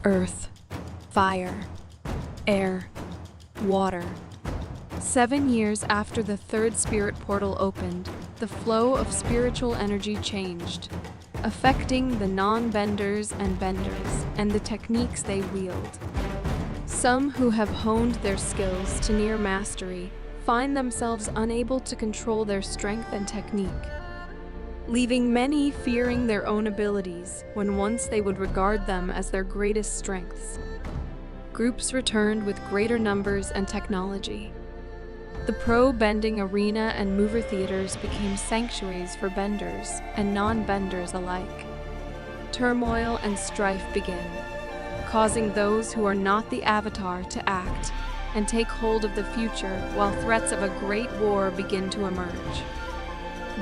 earth, fire, air, water. 7 years after the third spirit portal opened, the flow of spiritual energy changed, affecting the non-benders and the techniques they wield. Some who have honed their skills to near mastery find themselves unable to control their strength and technique, leaving many fearing their own abilities when once they would regard them as their greatest strengths. Groups returned with greater numbers and technology. The pro-bending arena and mover theaters became sanctuaries for benders and non-benders alike. Turmoil and strife began, causing those who are not the avatar to act and take hold of the future while threats of a great war begin to emerge.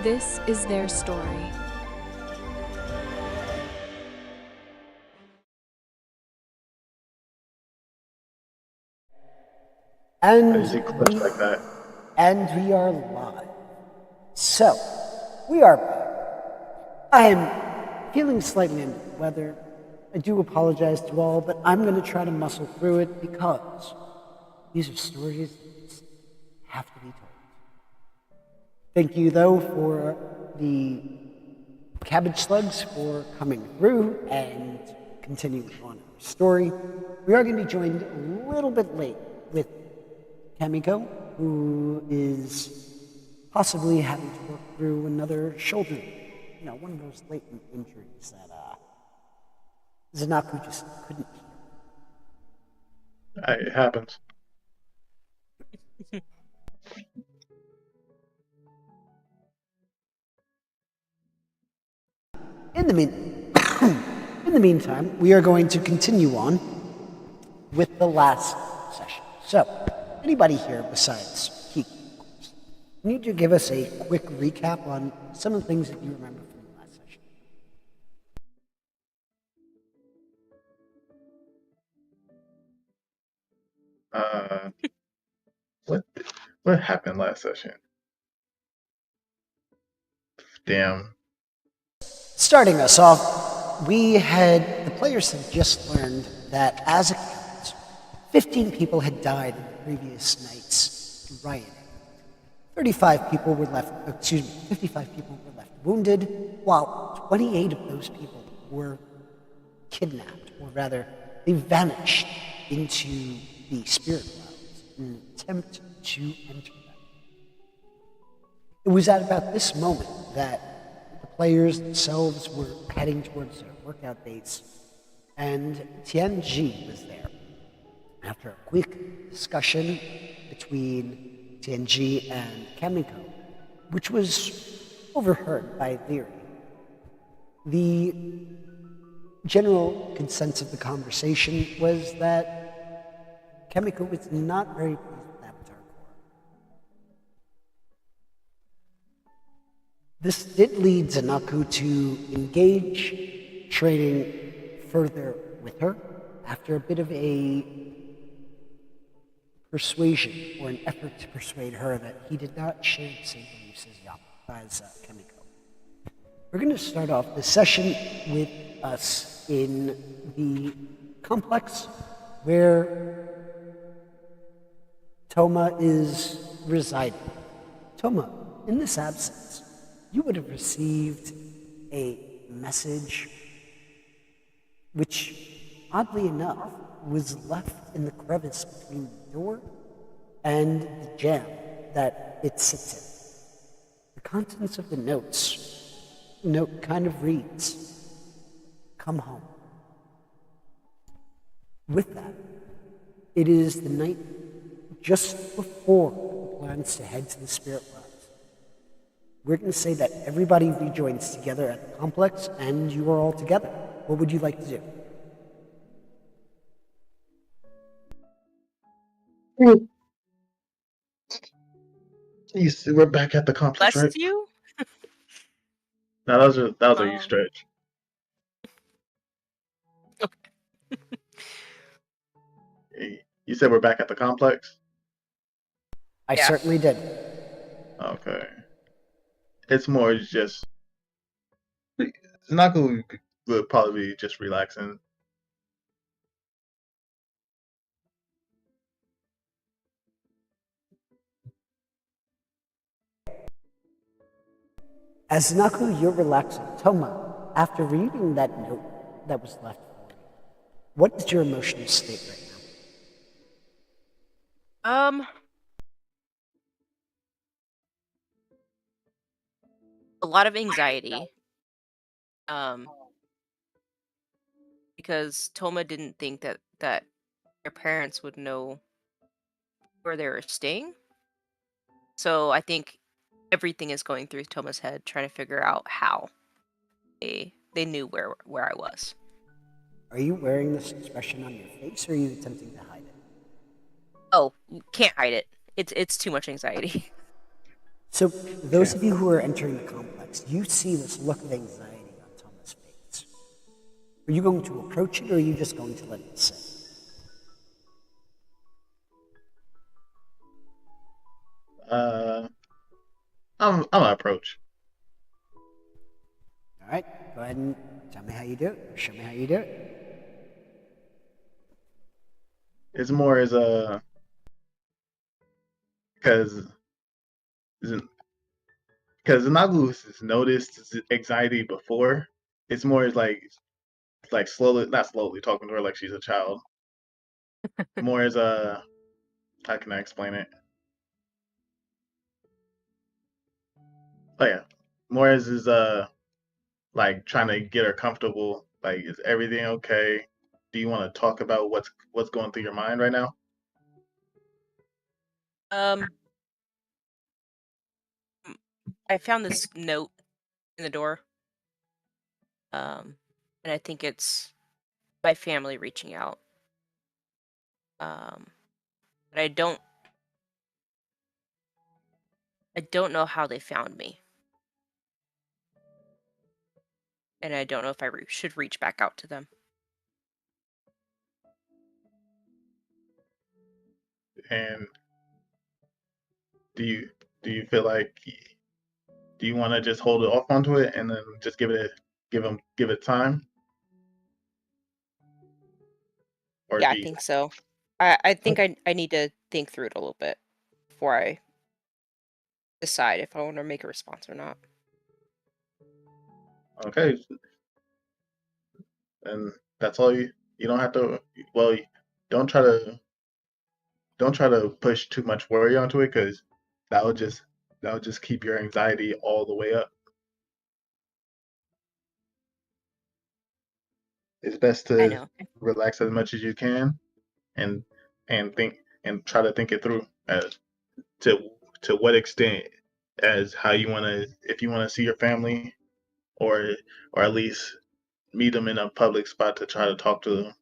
This is their story. And Easy clips like that. we are live. So, we are back. I am feeling slightly under the weather. I do apologize to all, but I'm going to try to muscle through it because these are stories that just have to be told. Thank you, though, for the Cabbage Slugs for coming through and continuing on our story. We are going to be joined a little bit late with Kamiko, who is possibly having to work through another shoulder, one of those latent injuries that Zanaku just couldn't heal. It happens. In the meantime, we are going to continue on with the last session. So, anybody here besides Kiki, of course, need to give us a quick recap on some of the things that you remember from the last session. What happened last session? Damn. Starting us off, the players had just learned that as a count, 15 people had died in the previous night's riot. 55 people were left wounded, while 28 of those people were kidnapped, or rather, they vanished into the spirit realms in an attempt to enter them. It was at about this moment that the players themselves were heading towards their workout base, and Tianji was there. After a quick discussion between Tianji and Kamiko, which was overheard by Leary, the general consensus of the conversation was that Kamiko was not very pleased with Avatar Core. This did lead Zanaku to engage training further with her after a bit of a persuasion, or an effort to persuade her that he did not share the same beliefs as Kamiko. We're going to start off this session with us in the complex where Toma is residing. Toma, in this absence, you would have received a message which, oddly enough, was left in the crevice between the door and the jamb that it sits in. The contents of the note kind of reads, "Come home." With that, it is the night just before the plans to head to the spirit realms. We're going to say that everybody rejoins together at the complex, and you are all together. What would you like to do? You see, we're back at the complex, Bless right? you? No, that was a you stretch. You said we're back at the complex? I certainly did. Okay. It's more justZnaku would probably be just relaxing. As Naku, you're relaxing. Toma, after reading that note that was left for you, what is your emotional state right Um, a lot of anxiety. Um, because Toma didn't think that their parents would know where they were staying. So I think everything is going through Toma's head, trying to figure out how they knew where I was. now? Are you wearing this expression on your face, or are you attempting to hide it? Oh, you can't hide it. It's too much anxiety. So, those of you who are entering the complex, you see this look of anxiety on Toma's face. Are you going to approach it, or are you just going to let it sit? I'm gonna approach. All right, go ahead and tell me how you do it, or show me how you do it. It's more as a because because Nagu has noticed his anxiety before. It's more as like slowly, not slowly talking to her like she's a child. More as a how can I explain it? Oh yeah, more as is like trying to get her comfortable. Like, is everything okay? Do you want to talk about what's going through your mind right now? Um, I found this note in the door. And I think it's my family reaching out. Um, but I don't know how they found me, and I don't know if I should reach back out to them. And do you do you feel like do you want to just hold it off onto it and then just give it time, or Yeah, I do you think so. I think I need to think through it a little bit before I decide if I want to make a response or not. okay? And that's all you don't have to. Well, don't try to don't try to push too much worry onto it because that would just that would just keep your anxiety all the way up. It's best I to know. relax as much as you can and think and try to think it through as to what extent as how you want to if you want to see your family or at least meet them in a public spot to try to talk to them.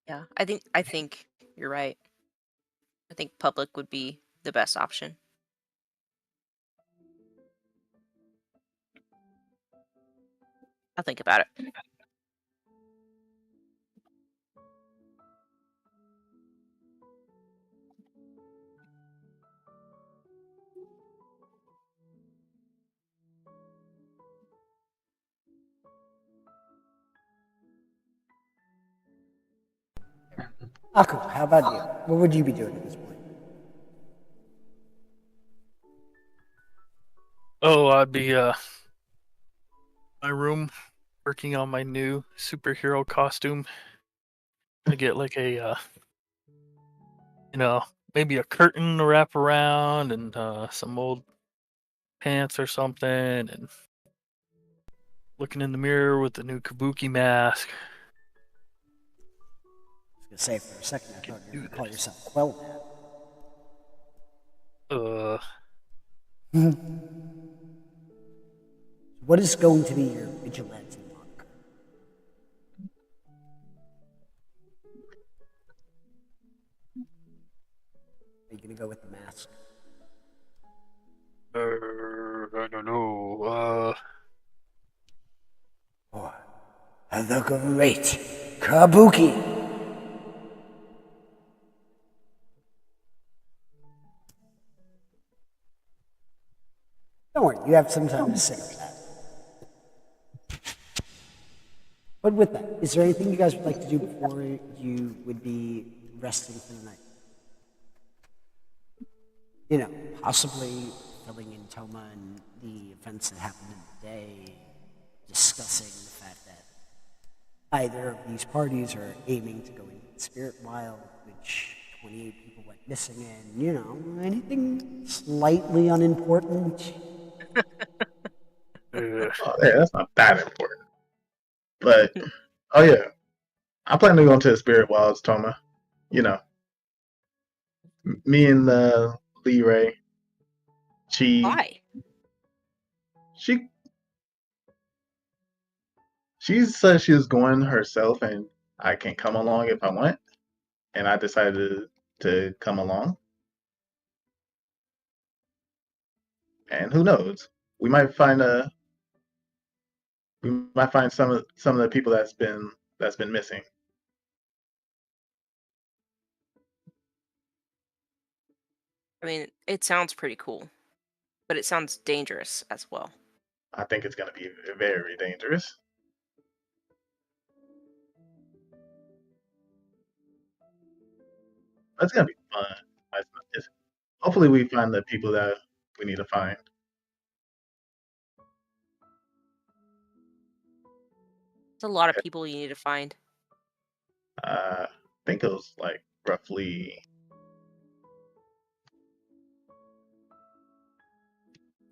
Yeah, I think you're right. I think public would be the best option. I'll think about it. Aku, how about you? What would you be doing at this point? Oh, I'd be my room working on my new superhero costume. I get like a maybe a curtain to wrap around and some old pants or something, and looking in the mirror with the new kabuki mask. I was going to say, for a second, I Can thought you were do going to call this. yourself Quell Uh, now. What is going to be your vigilante moniker? Are you going to go with the mask? I don't know. Or the great Kabuki? Don't worry, you have some time to think of that. But with that, is there anything you guys would like to do before you would be resting for the night? you know, possibly filling in Toma and the events that happened in the day, discussing the fact that either of these parties are aiming to go into the spirit wild, which 28 people went missing in, you know, anything slightly unimportant. Ugh. Oh, yeah, that's not that important. But oh yeah, I plan to go into the spirit wilds, Toma. You know, me and Lee Ray. Why? She she said she was going herself, and I can come along if I want. And I decided to come along. And who knows? We might find some of the people that's been missing. I mean, it sounds pretty cool, but it sounds dangerous as well. I think it's going to be very dangerous. It's going to be fun. Hopefully, we find the people that we need to find. It's a lot of people you need to find. I think it was like roughly.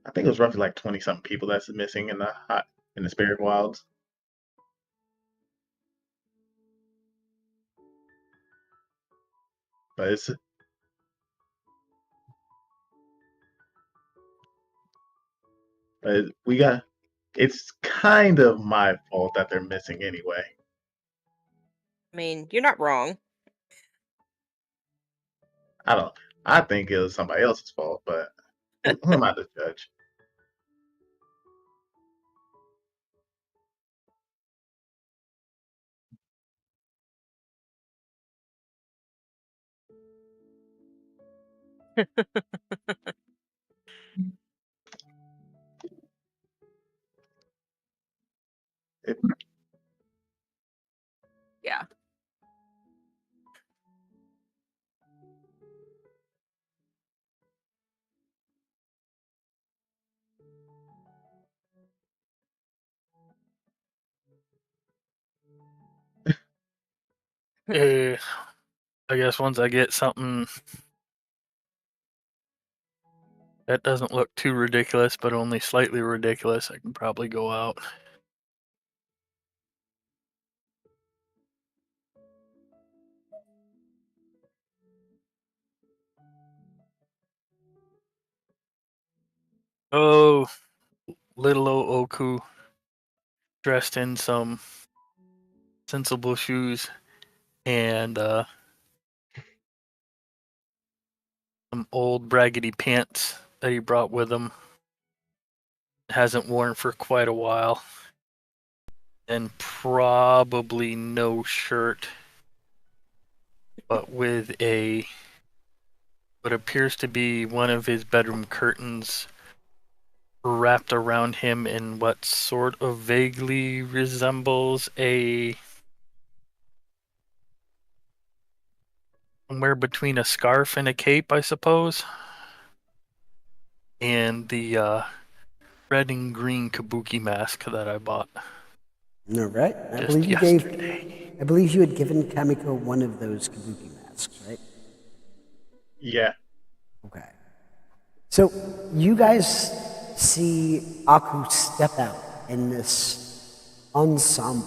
I think it was roughly like 20 something people that's missing in the spirit wilds. But we got. It's kind of my fault that they're missing anyway. I mean, you're not wrong. I don't. I think it was somebody else's fault, but who am I to judge? It, Yeah. I guess once I get something that doesn't look too ridiculous, but only slightly ridiculous, I can probably go out. Oh, little old Oku dressed in some sensible shoes and some old braggedy pants that he brought with him. Hasn't worn for quite a while. And probably no shirt, but with what appears to be one of his bedroom curtains wrapped around him in what sort of vaguely resembles somewhere between a scarf and a cape, I suppose. And the red and green kabuki mask that I bought All right. just yesterday. I believe you had given Kamiko one of those kabuki masks, right? yeah, Okay. So you guys see Aku step out in this ensemble.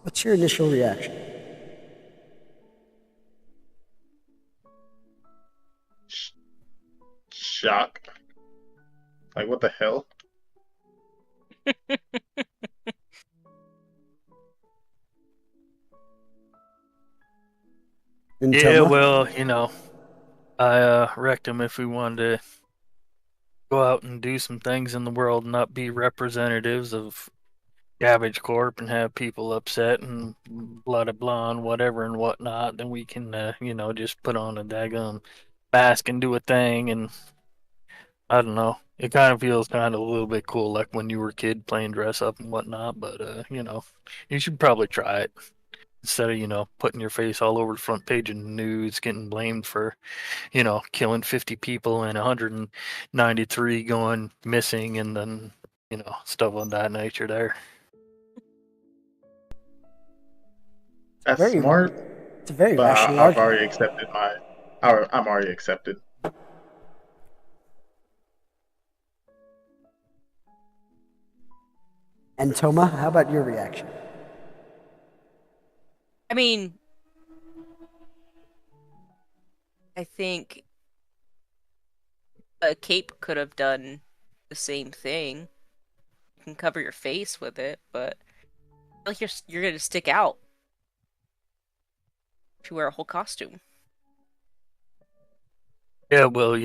What's your initial reaction? shock. Like what the hell? And Yeah, Toma? well, I wrecked him if we wanted to go out and do some things in the world, and not be representatives of Cabbage Corp and have people upset and blah blah blah and whatever and whatnot. Then we can, just put on a daggum mask and do a thing. And I don't know. It kind of feels kind of a little bit cool, like when you were a kid playing dress up and whatnot. But you should probably try it. instead of, putting your face all over the front page of the news, getting blamed for, killing 50 people and 193 going missing, and then, stuff of that nature there. That's Very, smart, it's a very but rational I've argument. already accepted my. I'm already accepted. And Toma, how about your reaction? I mean, I think a cape could have done the same thing. You can cover your face with it, but I feel like you're gonna stick out if you wear a whole costume. Yeah, well,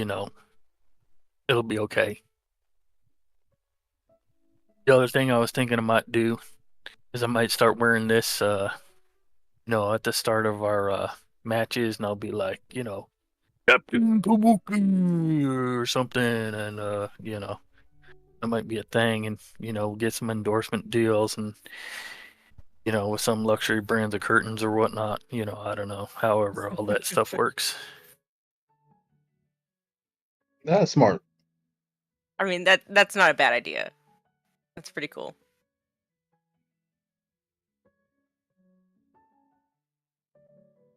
it'll be okay. The other thing I was thinking I might do is I might start wearing this, at the start of our matches, and I'll be like, Captain Kabuki or something, and that might be a thing, and get some endorsement deals, and with some luxury brands of curtains or whatnot. I don't know. However, all that stuff works. That's smart. I mean, that's not a bad idea. That's pretty cool.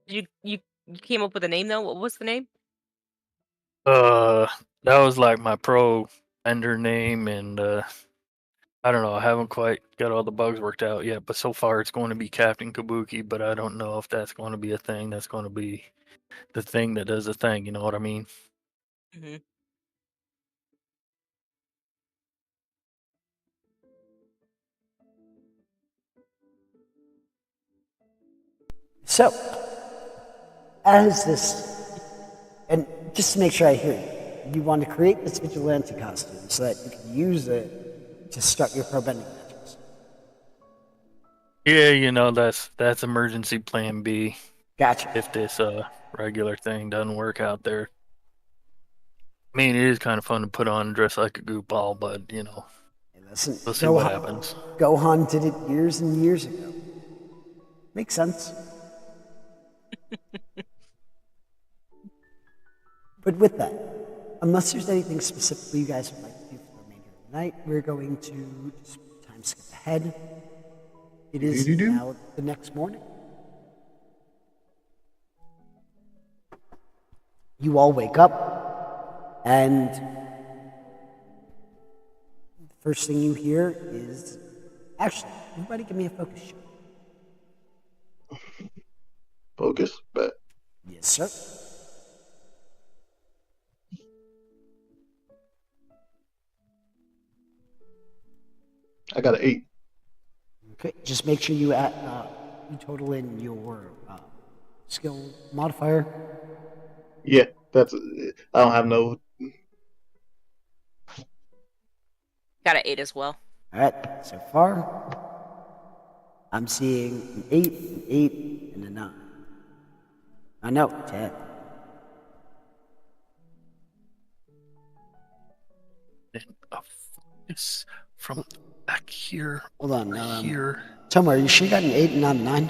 You came up with a name though? What was the name? Uh, that was like my pro vendor name, and I don't know. I haven't quite got all the bugs worked out yet, but so far it's going to be Captain Kabuki. But I don't know if that's going to be a thing. That's going to be the thing that does the thing. You know what I mean? Mm-hmm. So, as this, and just to make sure I hear you, you want to create this vigilante costume so that you can use it to start your pro bending matches. Yeah, that's emergency plan B Gotcha. if this regular thing doesn't work out there. I mean, it is kind of fun to put on and dress like a goofball, but Hey, listen, we'll see what happens. Gohan did it years and years ago. Makes sense. But with that, unless there's anything specifically you guys would like to do for the remainder of the night, we're going to just time skip ahead. It is Do-do-do. now the next morning. You all wake up, and the first thing you hear is, actually, everybody give me a focus check. Focus, but Yes, sir. I got an 8. Okay, just make sure you add, you total in your skill modifier. Yeah, that's. I don't have no. Got an 8 as well. All right, so far, I'm seeing an 8, and a 9. I know, 10. And a focus from back here Hold on, over here. Toma, are you sure you got an 8 and not a 9?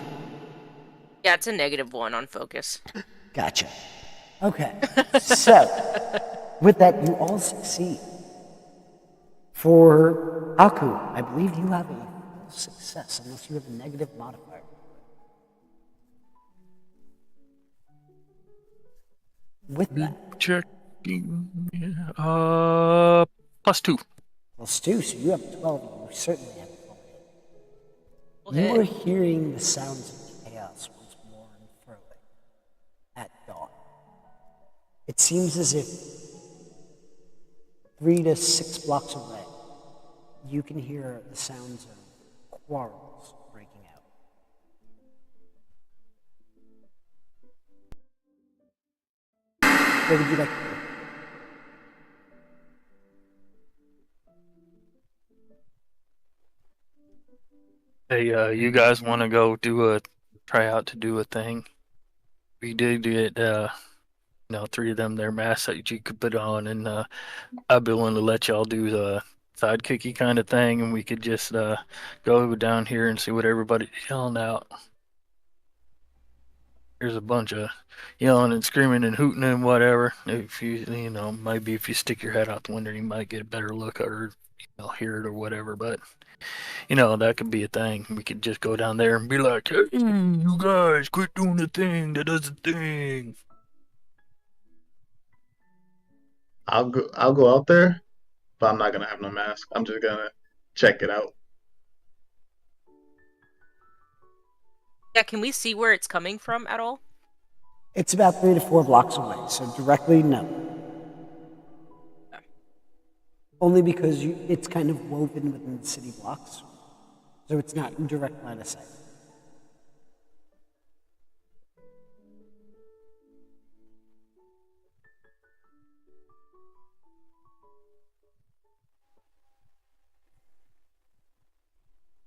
Yeah, it's a -1 on focus. Gotcha. Okay, so with that, you all succeed. For Aku, I believe you have a full success unless you have a negative modifier. With that, Checking. +2. well, Stu, so you have 12, you certainly have a full hit. Full You are hit. hearing the sounds of chaos once more unfurling at dawn. It seems as if 3 to 6 blocks away, you can hear the sounds of quarrels breaking out. What would you like to do? Hey, you guys want to go try out to do a thing? We did get 3 of them there masks that you could put on, and I'd be willing to let y'all do the sidekicky kind of thing, and we could just go down here and see what everybody's yelling out. There's a bunch of yelling and screaming and hooting and whatever. If maybe if you stick your head out the window, you might get a better look or hear it or whatever. But that could be a thing. We could just go down there and be like, "Hey, you guys, quit doing the thing that does the thing." I'll go out there, but I'm not gonna have no mask. I'm just gonna check it out. Yeah, can we see where it's coming from at all? It's about 3 to 4 blocks away, so directly, no. Only because it's kind of woven within the city blocks, so it's not in direct line of sight.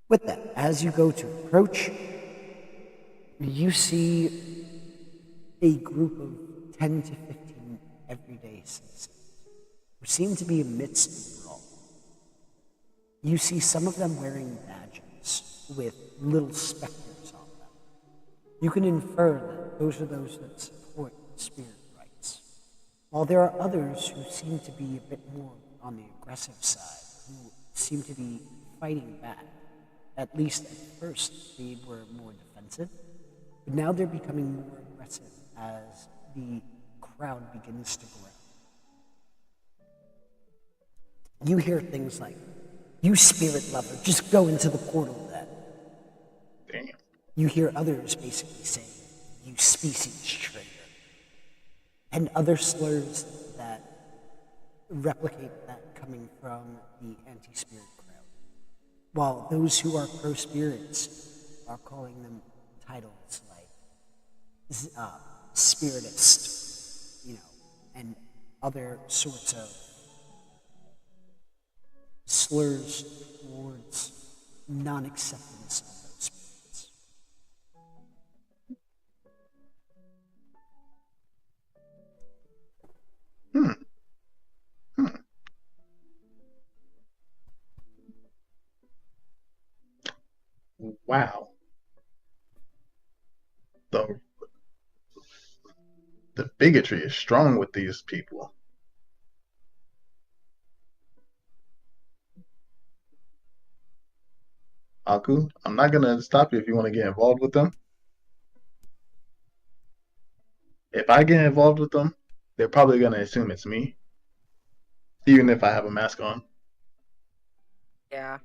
With that, as you go to approach, you see a group of 10 to 15 everyday citizens who seem to be amidst a brawl. You see some of them wearing badges with little specters on them. You can infer that those are those that support spirit rights, while there are others who seem to be a bit more on the aggressive side, who seem to be fighting back. At least at first, they were more defensive, but now they're becoming more aggressive as the crowd begins to grow. You hear things like, "You spirit lover, just go into the portal then." Damn. You hear others basically saying, "You species traitor," and other slurs that replicate that coming from the anti-spirit crowd. While those who are pro-spirits are calling them titles like spiritist, and other sorts of slurs towards non-acceptance of those spirits. Wow. The the bigotry is strong with these people. Aku, I'm not gonna stop you if you want to get involved with them. If I get involved with them, they're probably gonna assume it's me, even if I have a mask on. Yeah.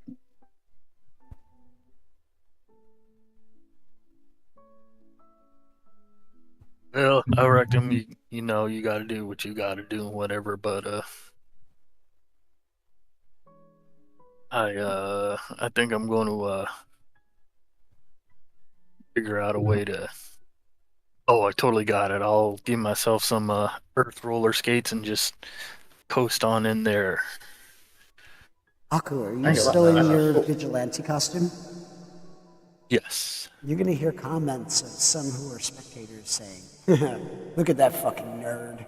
Well, I reckon you got to do what you got to do and whatever. But I think I'm going to figure out a way to. Oh, I totally got it. I'll give myself some earth roller skates and just coast on in there. Aku, are I you ain't gonna still lie, in that's your cool. vigilante costume? Yes. You're going to hear comments of some who are spectators saying, "Look at that fucking nerd,"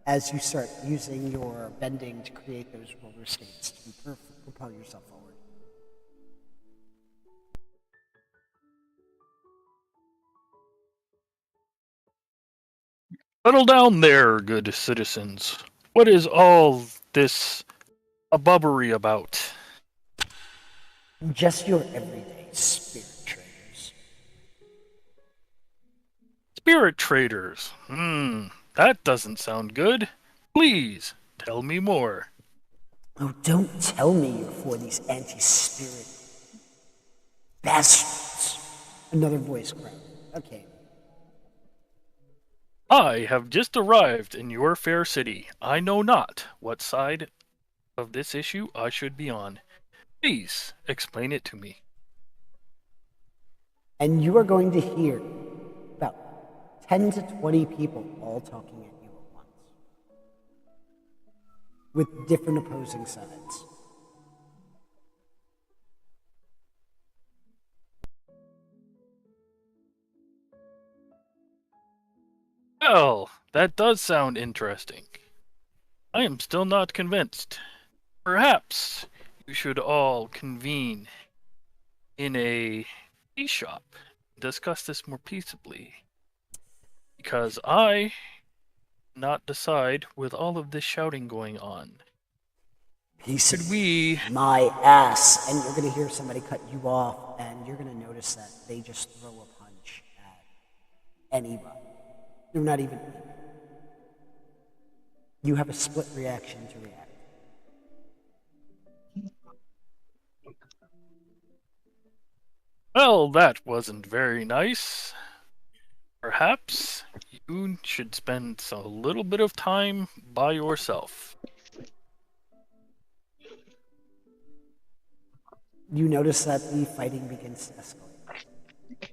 as you start using your bending to create those roller skates to propel yourself forward. Settle down there, good citizens. What is all this abubbery about? Just your everyday spirit traders. Spirit traders. That doesn't sound good. Please, tell me more. Oh, don't tell me you're for these anti-spirit bastards. Another voice cried. Okay. I have just arrived in your fair city. I know not what side of this issue I should be on. Please explain it to me. And you are going to hear about 10 to 20 people all talking at you at once, with different opposing sides. Well, that does sound interesting. I am still not convinced. Perhaps you should all convene in a tea shop and discuss this more peaceably. Because I not decide with all of this shouting going on. Piece Could of we my ass. And you're going to hear somebody cut you off, and you're going to notice that they just throw a punch at anybody. They're not even. You have a split reaction to react. Well, that wasn't very nice. Perhaps you should spend a little bit of time by yourself. You notice that the fighting begins to escalate.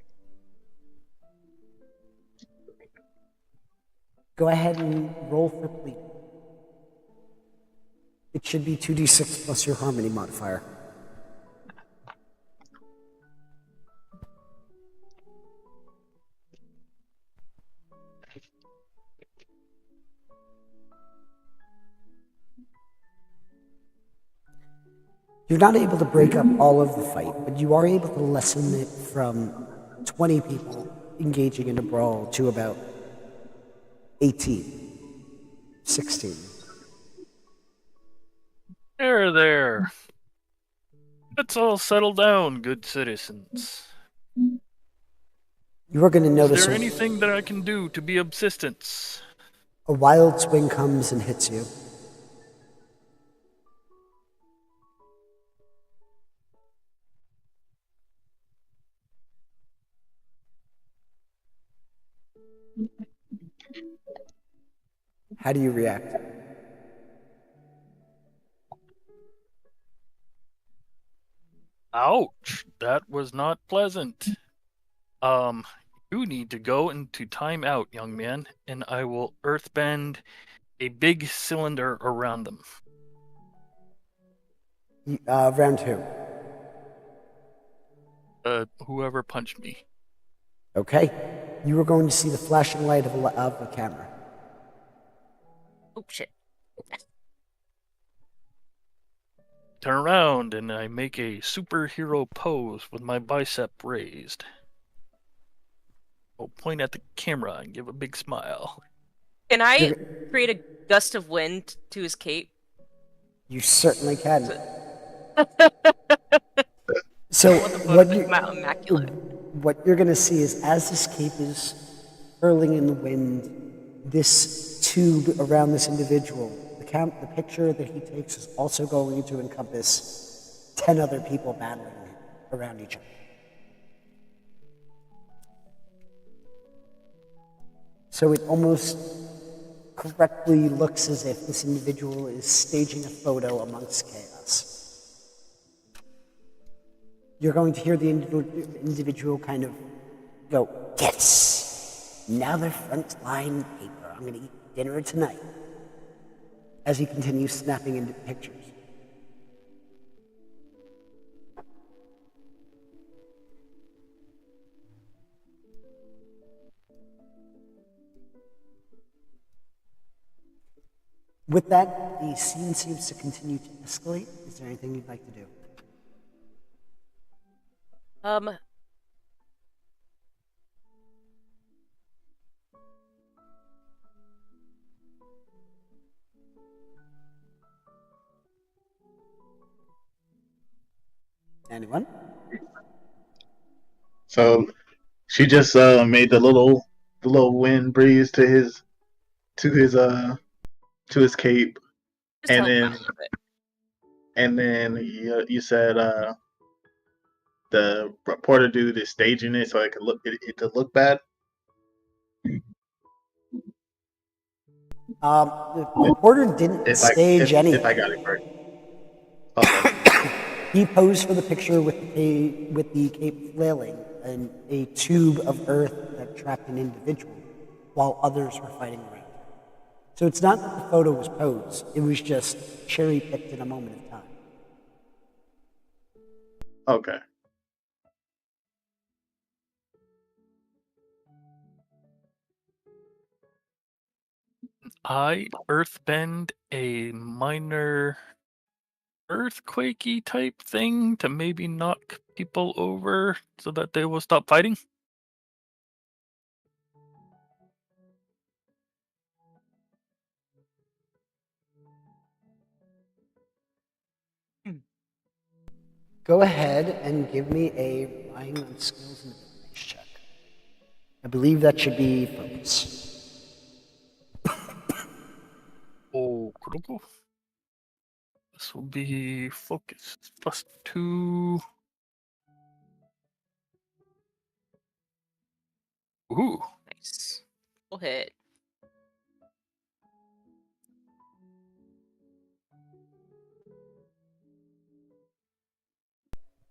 Go ahead and roll for bleeding. It should be 2d6 plus your harmony modifier. You're not able to break up all of the fight, but you are able to lessen it from 20 people engaging in a brawl to about 18, 16. There. Let's all settle down, good citizens. You are going to Is notice there anything that I can do to be of assistance? a wild swing comes and hits you. How do you react? Ouch, that was not pleasant. You need to go into timeout, young man, and I will earthbend a big cylinder around them. Round two. Whoever punched me. Okay. You are going to see the flashing light of a camera. Oh shit. Turn around and I make a superhero pose with my bicep raised. I'll point at the camera and give a big smile. Can I create a gust of wind to his cape? You certainly can. So what you're going to see is as this cape is hurling in the wind, this tube around this individual, the picture that he takes is also going to encompass 10 other people battling around each other. So it almost correctly looks as if this individual is staging a photo amongst chaos. You're going to hear the individual kind of go, yes, another frontline paper. I'm going to eat dinner tonight. As he continues snapping into pictures. With that, the scene seems to continue to escalate. Is there anything you'd like to do? Anyone? So she just made the little wind breeze to his cape, Just and help him then out a little bit. and then you said the reporter dude is staging it so it could look bad. The reporter didn't stage anything. If I got it correct. Okay. He posed for the picture with the cape flailing and a tube of earth that trapped an individual while others were fighting around. So it's not that the photo was posed, it was just cherry-picked in a moment of time. Okay. I earthbend a minor earthquakey type thing to maybe knock people over so that they will stop fighting. Go ahead and give me a relying on skills and abilities check. I believe that should be focus. Oh, cool. This will be focus +2. Ooh. Nice. Full hit.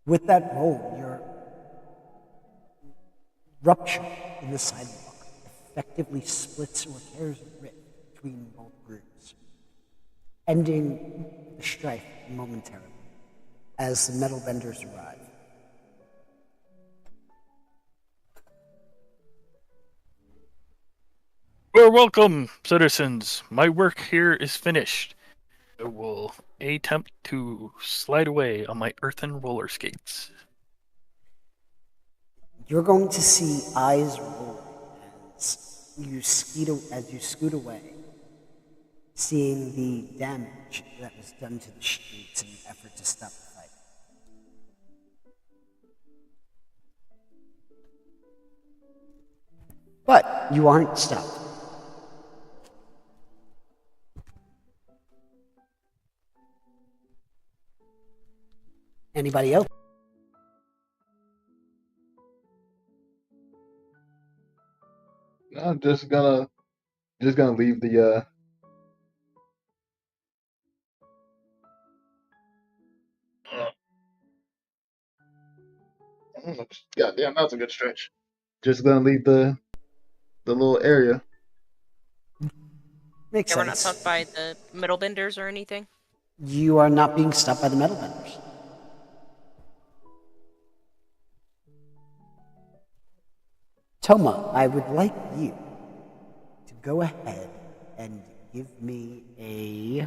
With that roll, your rupture in the sidewalk effectively splits or tears a rift between both groups, ending the strife momentarily as the metal benders arrive. Well, welcome, citizens. My work here is finished. I will attempt to slide away on my earthen roller skates. You're going to see eyes rolling as you scoot away, seeing the damage that was done to the streets in an effort to stop the fight. But you aren't stopped. Anybody else? I'm just gonna leave the God damn, that was a good stretch. Just gonna leave the little area. Makes Yeah, we're not sense. stopped by the metal benders or anything. You are not being stopped by the metal benders. Toma, I would like you to go ahead and give me a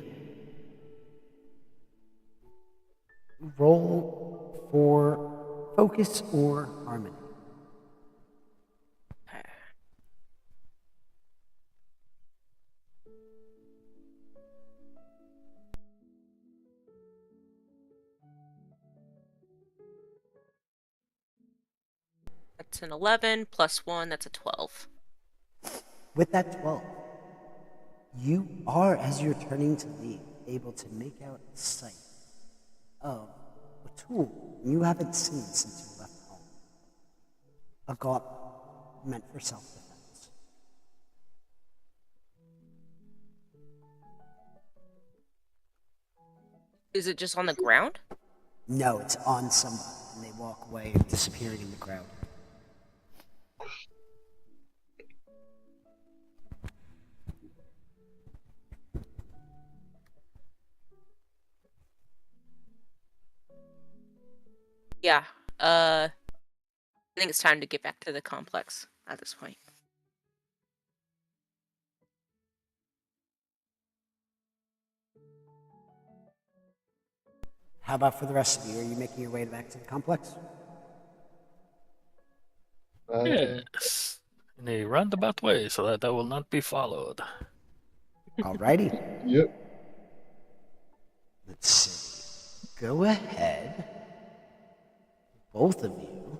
roll for focus or harmony. That's an 11 plus 1. That's a 12. With that 12, you are, as you're turning to leave, able to make out the sight of a tool you haven't seen since you left home. A gauntlet meant for self-defense. Is it just on the ground? No, it's on somebody, and they walk away, disappearing in the crowd. Yeah. I think it's time to get back to the complex at this point. How about for the rest of you? Are you making your way back to the complex? Yes, in a roundabout way, so that I will not be followed. Alrighty. Yep. Let's see. Go ahead, both of you,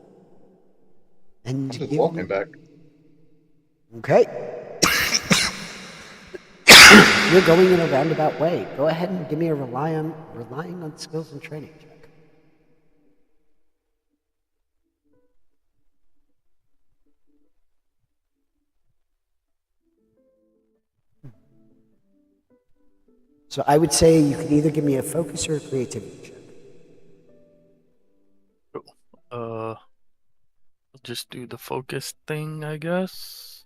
and I'm just give walking me... back. Okay. You're going in a roundabout way. Go ahead and give me a relying on skills and training check. So I would say you can either give me a focus or a creativity check. I'll just do the focus thing, I guess.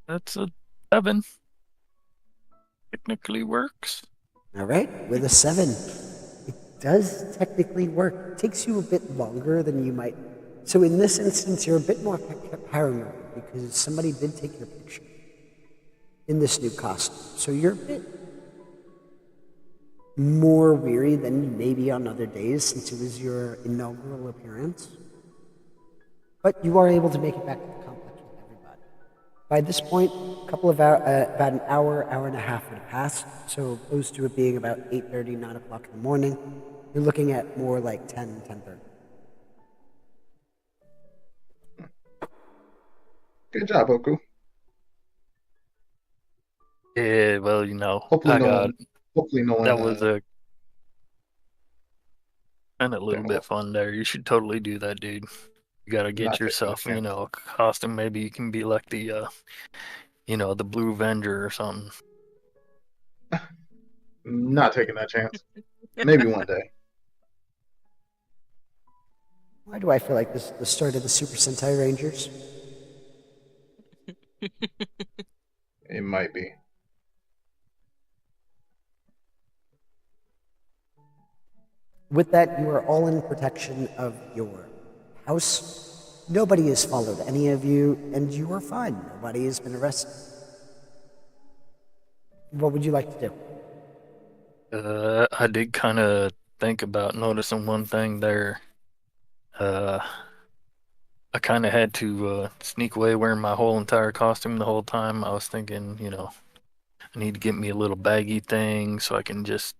That's a 7. Technically works. All right, with a 7, it does technically work. It takes you a bit longer than you might. So in this instance, you're a bit more paranoid because somebody did take your picture in this new costume. So you're a bit more weary than maybe on other days since it was your inaugural appearance. But you are able to make it back to the complex with everybody. By this point, about an hour, hour and a half would have passed. So opposed to it being about 8:30, 9 o'clock in the morning, you're looking at more like 10, 10:30. Good job, Oku. Yeah, well, Hopefully, I no got one. Hopefully, no one. that was a kind of a little don't- bit fun there. You should totally do that, dude. You gotta get not taking a yourself, chance. a costume. Maybe you can be like the Blue Avenger or something. Not taking that chance. Maybe one day. Why do I feel like this is the start of the Super Sentai Rangers? It might be. With that, you are all in protection of your house. Nobody has followed any of you, and you are fine. Nobody has been arrested. What would you like to do? I did kind of think about noticing one thing there. I kind of had to sneak away wearing my whole entire costume the whole time. I was thinking, I need to get me a little baggy thing so I can just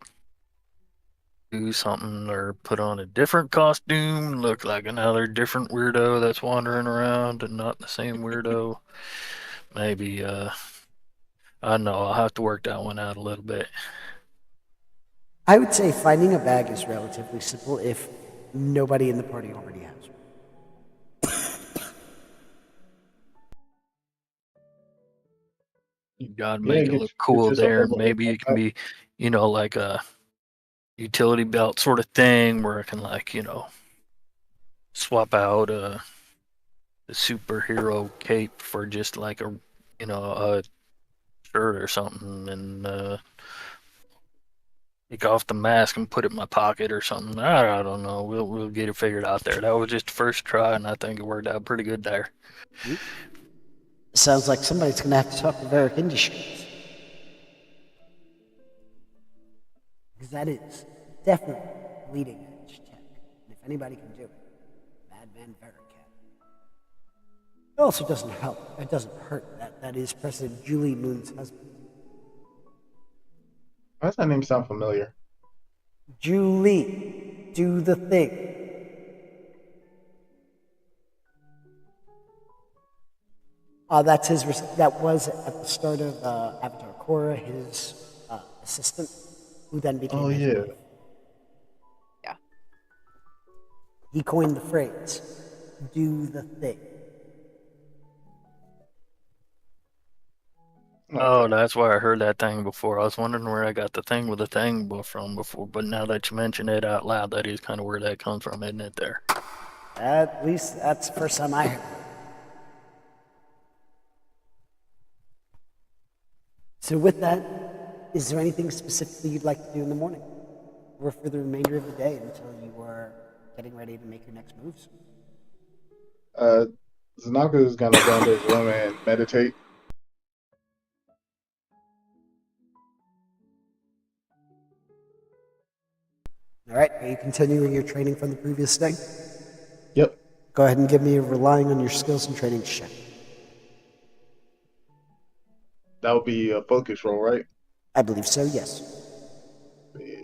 do something or put on a different costume, look like another different weirdo that's wandering around and not the same weirdo. Maybe, I don't know, I'll have to work that one out a little bit. I would say finding a bag is relatively simple if nobody in the party already has one. You gotta Yeah, make it look cool yourself there. a little Maybe it can backpack. be, like a utility belt sort of thing where I can swap out the superhero cape for just like a shirt or something and take off the mask and put it in my pocket or something. I don't know. We'll get it figured out there. That was just the first try, and I think it worked out pretty good there. Sounds like somebody's going to have to talk to Varric Industries. Because that is definitely leading edge tech. And if anybody can do it, Madman Varric can. It also doesn't help. It doesn't hurt that is President Julie Moon's husband. Why does that name sound familiar? Julie, do the thing. That was at the start of Avatar Korra, his assistant, who then became Oh his yeah. wife. Yeah. He coined the phrase, do the thing. Oh, that's why I heard that thing before. I was wondering where I got the thing with the thing from before, but now that you mention it out loud, that is kind of where that comes from, isn't it? There. At least that's the first time I heard it. So with that, is there anything specifically you'd like to do in the morning? Or for the remainder of the day until you are getting ready to make your next moves? Zanaka is gonna go into his room and meditate. All right, are you continuing your training from the previous day? Yep. Go ahead and give me a relying on your skills and training check. That would be a focus roll, right? I believe so, yes. Yeah.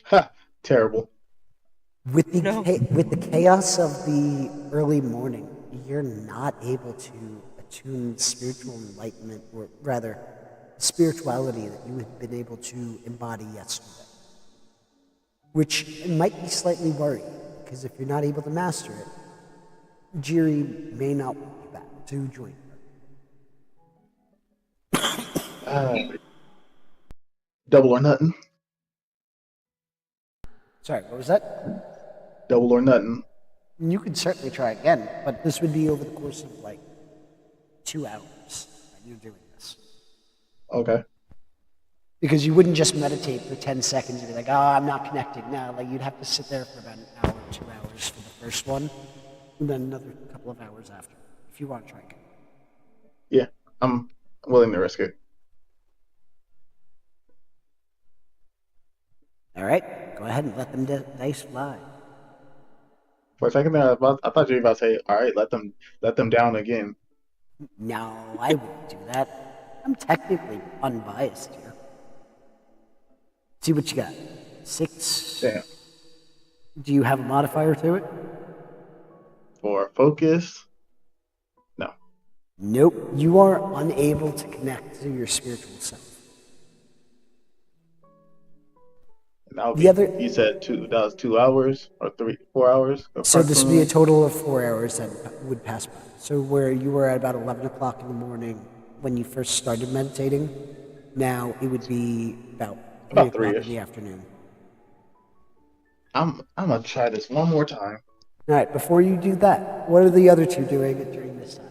Ha! Terrible. With the, No. with the chaos of the early morning, you're not able to attune spiritual enlightenment, or rather, spirituality that you had been able to embody yesterday. Which might be slightly worrying, because if you're not able to master it, Jiri may not want you back to join her. Double or nothing. Sorry, what was that? Double or nothing. You could certainly try again, but this would be over the course of like 2 hours that you're doing this. Okay. Because you wouldn't just meditate for 10 seconds and be like, oh, I'm not connected now. Like, you'd have to sit there for about an hour, 2 hours for the first one, and then another couple of hours after, if you want to try again. Yeah, I'm willing to risk it. All right, go ahead and let them dice fly. For a second there, I thought you were about to say, "All right, let them down again." No, I wouldn't do that. I'm technically unbiased here. See what you got. 6. Damn. Do you have a modifier to it? For focus, no. Nope. You are unable to connect to your spiritual self. And that'll The be. other. You said two. That was 2 hours or 4 hours So this would be a approximately. total of 4 hours that would pass by. So where you were at about 11 o'clock in the morning when you first started meditating, now it would be about 3 About o'clock in three-ish. the afternoon. I'm gonna try this one more time. All right, before you do that, what are the other two doing during this time?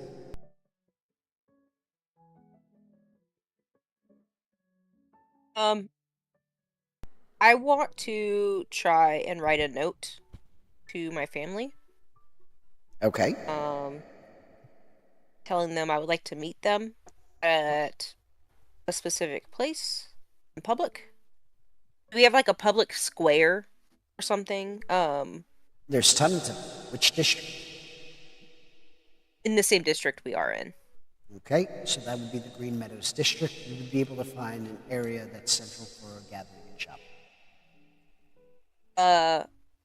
I want to try and write a note to my family, Okay. telling them I would like to meet them at a specific place in public. Do we have like a public square or something? There's tons of them. Which district? In the same district we are in. Okay, so that would be the Green Meadows district. You would be able to find an area that's central for gathering and shopping. I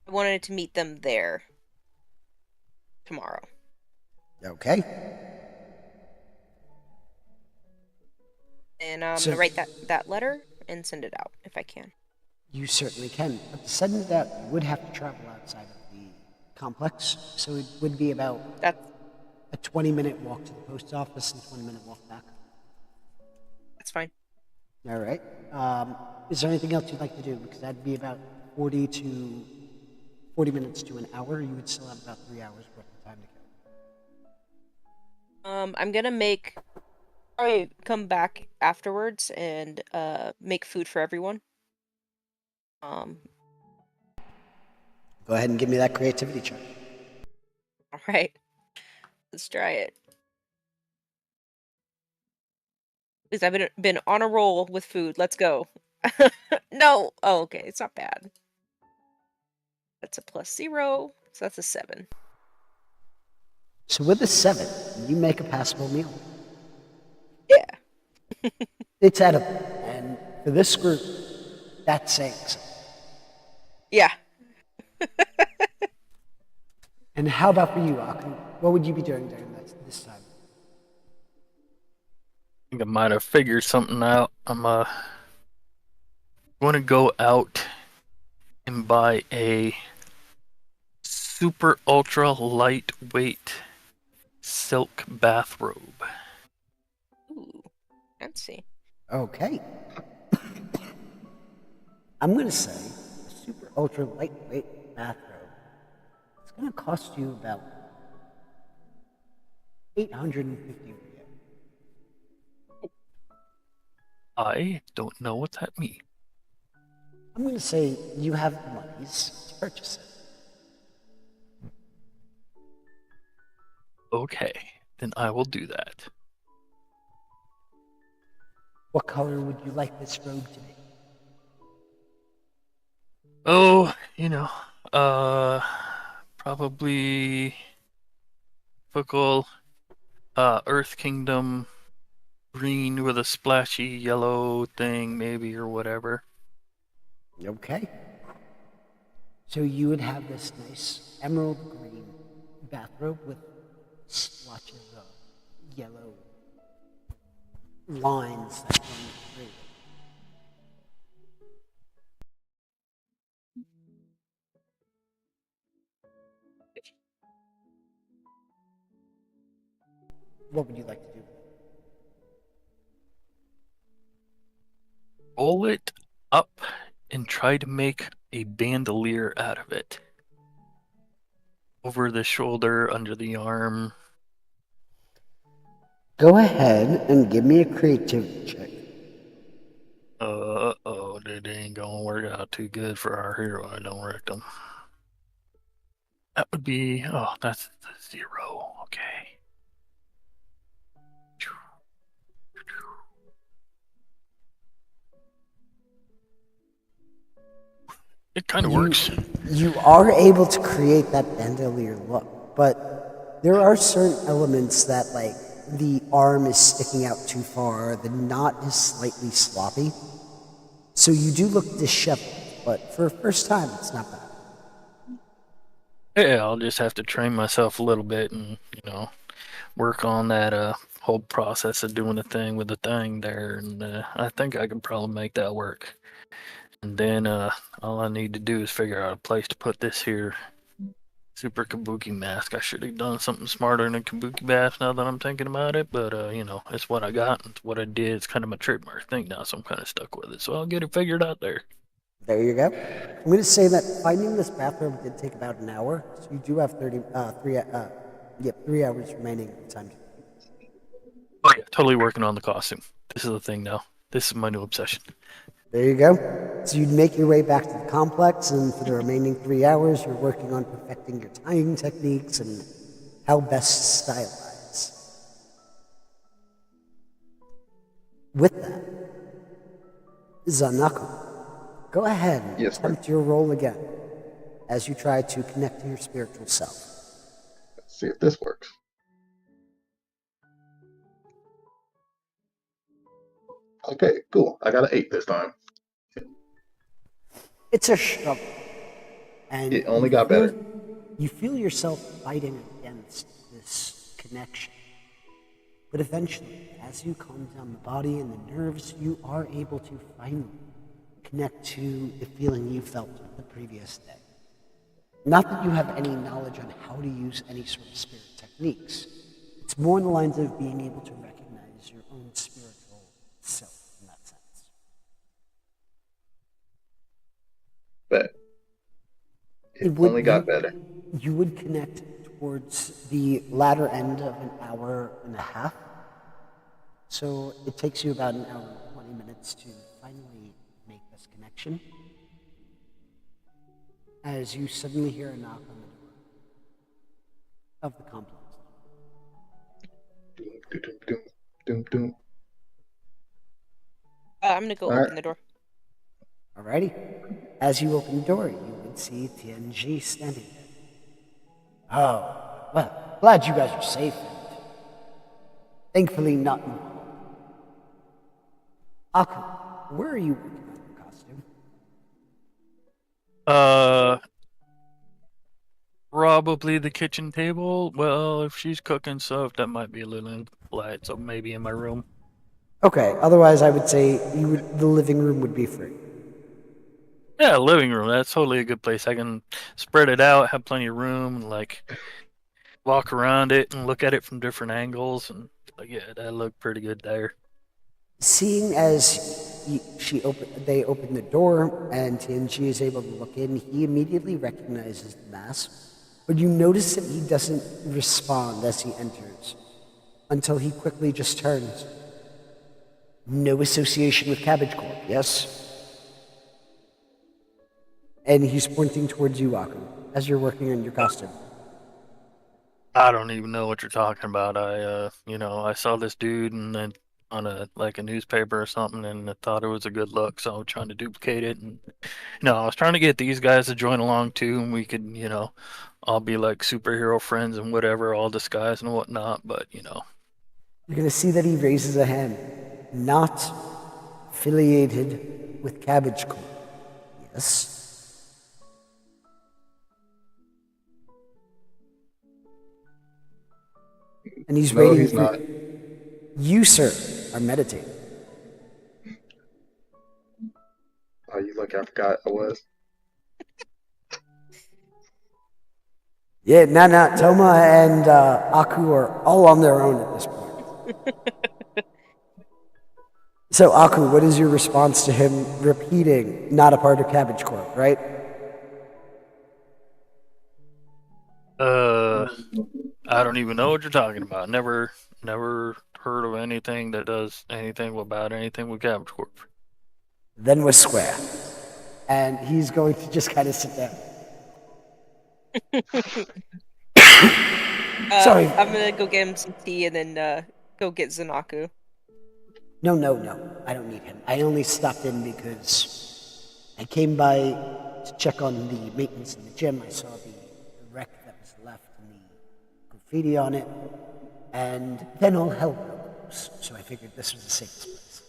wanted to meet them there tomorrow. Okay. And I'm So gonna write that letter and send it out if I can. you certainly can. But to send it out, you would have to travel outside of the complex. So it would be about That's a 20-minute walk to the post office and 20-minute walk back. fine. All right. Is there anything else you'd like to do? Because that'd be about 40 minutes to an hour. You would still have about 3 hours worth of time to kill. I'm gonna probably come back afterwards and make food for everyone. Um, Go ahead and give me that creativity check. all right, let's try it. Because I've been on a roll with food. Let's go. No. Oh, okay. It's not bad. That's a +0, so that's a 7. So with a 7, you make a passable meal. Yeah. It's edible. And for this group, that's saying something. Yeah. And how about for you, Aku? What would you be doing during this time? I think I might have figured something out. I'm going to go out and buy a super ultra lightweight silk bathrobe. Ooh, fancy. Okay. I'm going to say a super ultra lightweight bathrobe. It's going to cost you about 850 rupiah. I don't know what that means. I'm going to say you have the monies to purchase it. Okay, then I will do that. What color would you like this robe to be? Oh, probably typical Earth Kingdom green with a splashy yellow thing, maybe, or whatever. Okay. So you would have this nice emerald green bathrobe with splotches of yellow lines that run through. What would you like to do? Roll it up and try to make a bandolier out of it. Over the shoulder, under the arm. Go ahead and give me a creativity check. Uh-oh, that ain't gonna work out too good for our hero, I don't reckon. That would be, that's the 0, okay. It kind of You, works. you are able to create that bandolier look, but there are certain elements that, like, the arm is sticking out too far, the knot is slightly sloppy. So you do look disheveled, but for a first time, it's not bad. Yeah, I'll just have to train myself a little bit and, work on that whole process of doing the thing with the thing there. And I think I can probably make that work. And then all I need to do is figure out a place to put this here super kabuki mask. I should have done something smarter than a kabuki mask now that I'm thinking about it, but it's what I got. It's what I did. It's kind of my trademark thing now, so I'm kind of stuck with it. So I'll get it figured out there. There you go. I'm going to say that finding this bathrobe did take about an hour, so you do have 3 hours remaining time. Oh yeah, totally working on the costume. This is the thing now. This is my new obsession. There you go. So you'd make your way back to the complex, and for the remaining 3 hours, you're working on perfecting your tying techniques and how best to stylize. With that, Zanaku, go ahead and Yes, sir. attempt your roll again as you try to connect to your spiritual self. Let's see if this works. Okay, cool. I got an 8 this time. It's a struggle. And It only got better. You feel yourself fighting against this connection. But eventually, as you calm down the body and the nerves, you are able to finally connect to the feeling you felt the previous day. Not that you have any knowledge on how to use any sort of spirit techniques. It's more in the lines of being able to recognize your own spiritual self in that sense. Bet. It only got better. You would connect towards the latter end of an hour and a half. So it takes you about an hour and 20 minutes to finally make this connection. As you suddenly hear a knock on the door of the complex. Doom, doom, doom, doom, doom. I'm gonna go open the door. Alrighty. As you open the door, you would see Tianji standing there. Oh, well, glad you guys are safe. Thankfully, not involved. Aku, where are you working on your costume? Probably the kitchen table. Well, if she's cooking stuff, that might be a little light, so maybe in my room. Okay, otherwise I would say the living room would be free. Yeah, living room. That's totally a good place. I can spread it out, have plenty of room, and walk around it and look at it from different angles, and yeah, that looked pretty good there. Seeing as they open the door and Tianji is able to look in, he immediately recognizes the mask. But you notice that he doesn't respond as he enters until he quickly just turns. No association with Cabbage Corp, yes? And he's pointing towards you, Aku, as you're working on your costume. I don't even know what you're talking about. I saw this dude and then on a newspaper or something, and I thought it was a good look, so I was trying to duplicate it. And I was trying to get these guys to join along too, and we could, all be like superhero friends and whatever, all disguised and whatnot. But You're gonna see that he raises a hand. Not affiliated with Cabbage Corp. Yes. And he's No, waiting he's for not. you, sir, are meditating. Oh, you lucky I forgot I was. Yeah, Nana, Toma, and Aku are all on their own at this point. So, Aku, what is your response to him repeating, not a part of Cabbage Corp, right? I don't even know what you're talking about. Never heard of anything that does anything about anything with Cabbage Corp. Then we're square. And he's going to just kind of sit down. Sorry. I'm gonna go get him some tea and then go get Zanaku. No. I don't need him. I only stopped in because I came by to check on the maintenance in the gym. I saw the wreck that was left and the graffiti on it, and then all hell broke loose. So I figured this was the safest place.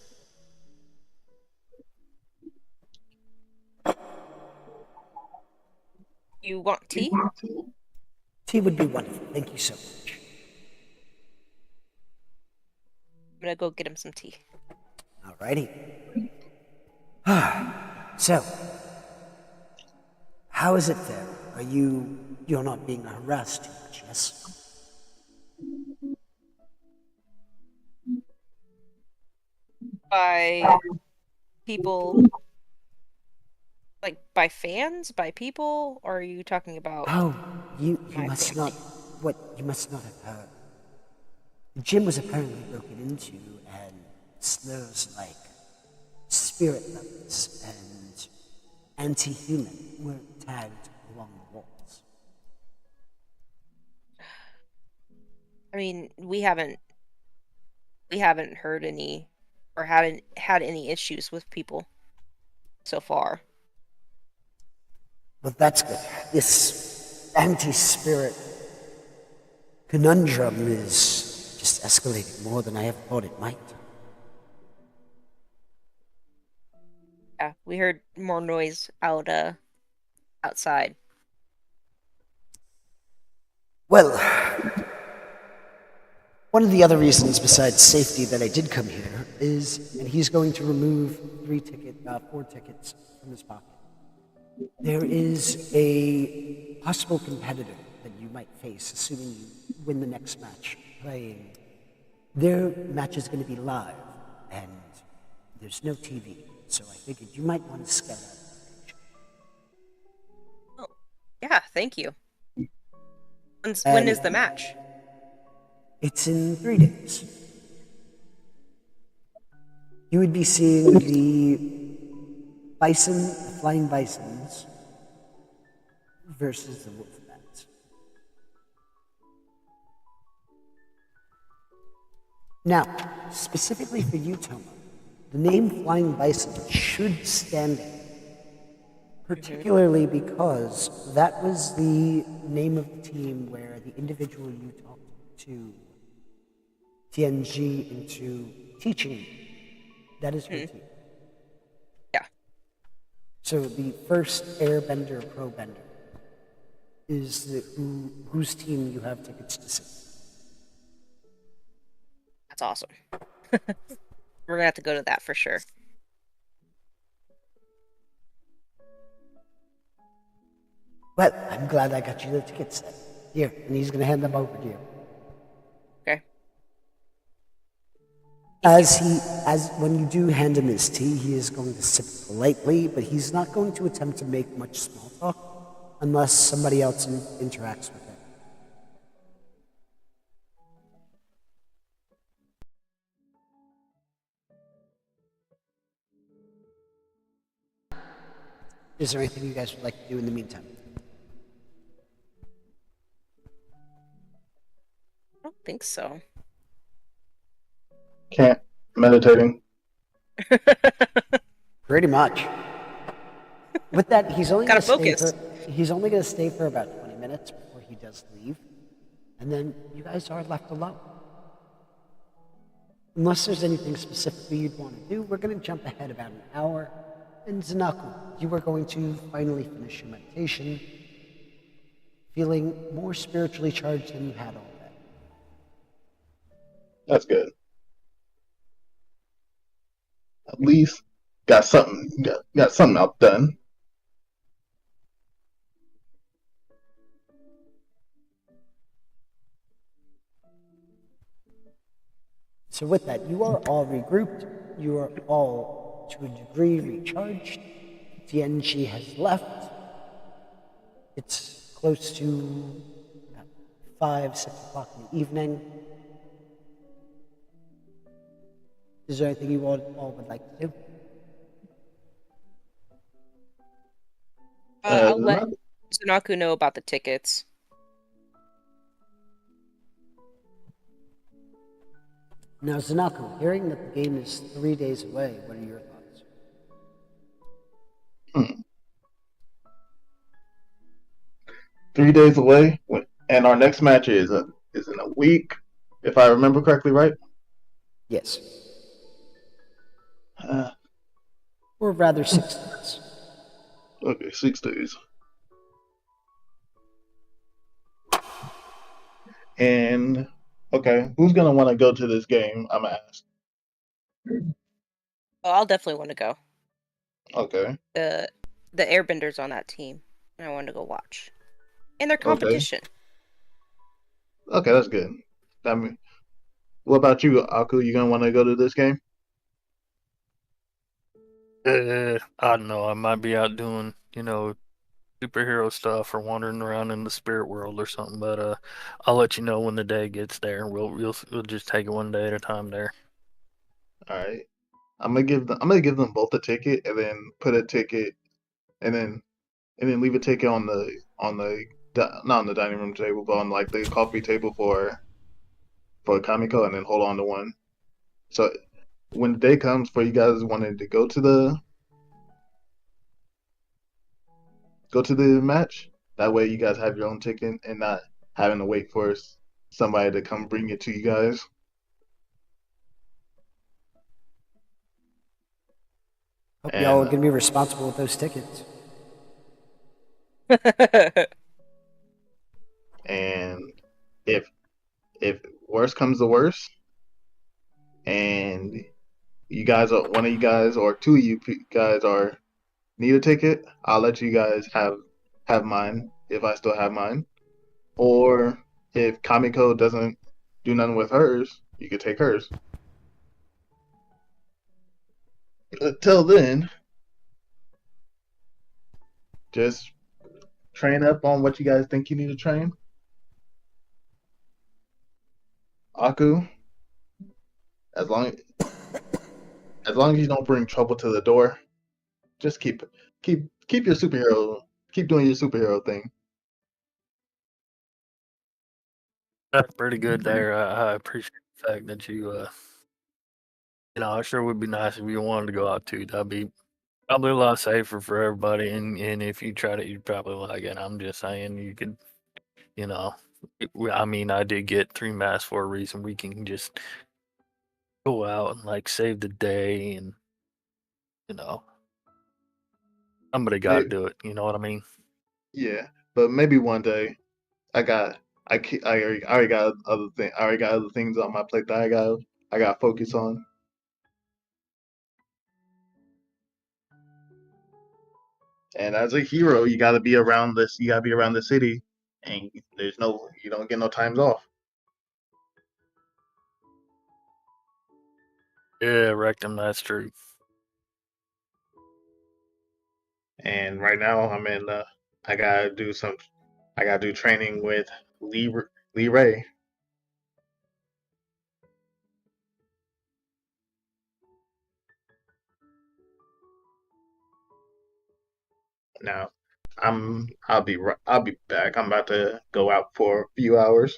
You want tea? Tea would be wonderful. Thank you so much. I'm gonna go get him some tea. Alrighty. So, how is it there? You're not being harassed too much, yes? By people, like by fans, by people, or are you talking about? Oh, you My must family. not. What you must not have heard. The gym was apparently broken into, and slurs like spirit lovers and anti-human were tagged along the walls. I mean, we haven't heard any, or haven't had any issues with people so far. Well, that's good. This anti-spirit conundrum is just escalating more than I ever thought it might. Yeah, we heard more noise outside. Well, one of the other reasons besides safety that I did come here is, and he's going to remove 4 tickets from his pocket. There is a possible competitor that you might face, assuming you win the next match playing. Their match is going to be live, and there's no TV, so I figured you might want to scout out the picture. Oh, yeah, thank you. When is the match? It's in 3 days. You would be seeing the flying bisons versus the wolfmans. Now, specifically for you, Toma, the name Flying Bison should stand out, particularly because that was the name of the team where the individual you talked to TNG into teaching. That is her team. Yeah. So the first Airbender Pro Bender is whose team you have tickets to see. That's awesome. We're gonna have to go to that for sure. Well, I'm glad I got you the tickets then. Here, and he's going to hand them over to you. Okay. As when you do hand him his tea, he is going to sip politely, but he's not going to attempt to make much small talk unless somebody else interacts with him. Is there anything you guys would like to do in the meantime? I don't think so. Can't. Meditating. Pretty much. With that, he's only Gotta going to focus. he's only going to stay for about 20 minutes before he does leave, and then you guys are left alone. Unless there's anything specifically you'd want to do, we're going to jump ahead about an hour. And Zanaku, you are going to finally finish your meditation, feeling more spiritually charged than you had all day. That's good. At least got something outdone. So with that, you are all regrouped. You are all, to a degree, recharged. TNG has left. It's close to about 5, 6 o'clock in the evening. Is there anything you all would like to do? I'll let Zanaku know about the tickets. Now, Zanaku, hearing that the game is 3 days away, what are your thoughts? 3 days away, and our next match is in a week, if I remember correctly, right? Yes. Uh, Or rather 6 days. okay, 6 days. And okay, who's gonna want to go to this game? I'm gonna ask. Oh, I'll definitely want to go. Okay, The Airbenders on that team. I wanted to go watch. And their okay, competition. okay. That's good. I mean, what about you, Aku? You gonna want to go to this game? I don't know. I might be out doing, superhero stuff or wandering around in the spirit world or something. But I'll let you know when the day gets there. We'll just take it one day at a time there. All right. I'm gonna give them both a ticket, and then put a ticket, and then leave a ticket on not on the dining room table, but on like the coffee table for Kamiko, and then hold on to one. So when the day comes for you guys wanting to go to the match, that way you guys have your own ticket and not having to wait for somebody to come bring it to you guys. Hope y'all are And going to be responsible with those tickets. and if if worst comes to worst, and you guys are one of you guys or two of you guys are need a ticket, I'll let you guys have mine if I still have mine. Or if Kamiko doesn't do nothing with hers, you could take hers. Until then, just train up on what you guys think you need to train. Aku, as long as you don't bring trouble to the door, just keep your superhero keep doing your superhero thing. That's pretty good there. I appreciate the fact that it sure would be nice if you wanted to go out too. That'd be probably a lot safer for everybody. And if you tried it, you'd probably like it. I'm just saying you could, you know, I mean, I did get 3 masks for a reason. We can just go out and like save the day, and you know, somebody got to Maybe, do it. You know what I mean? yeah, but maybe one day I got I already got other things on my plate that I got to focus on. And as a hero, you got to be around this. You got to be around the city, and you don't get no times off. Yeah, rectum. That's true. And right now, I gotta do some. I gotta do training with Lee Ray. Now, I'll be back. I'm about to go out for a few hours.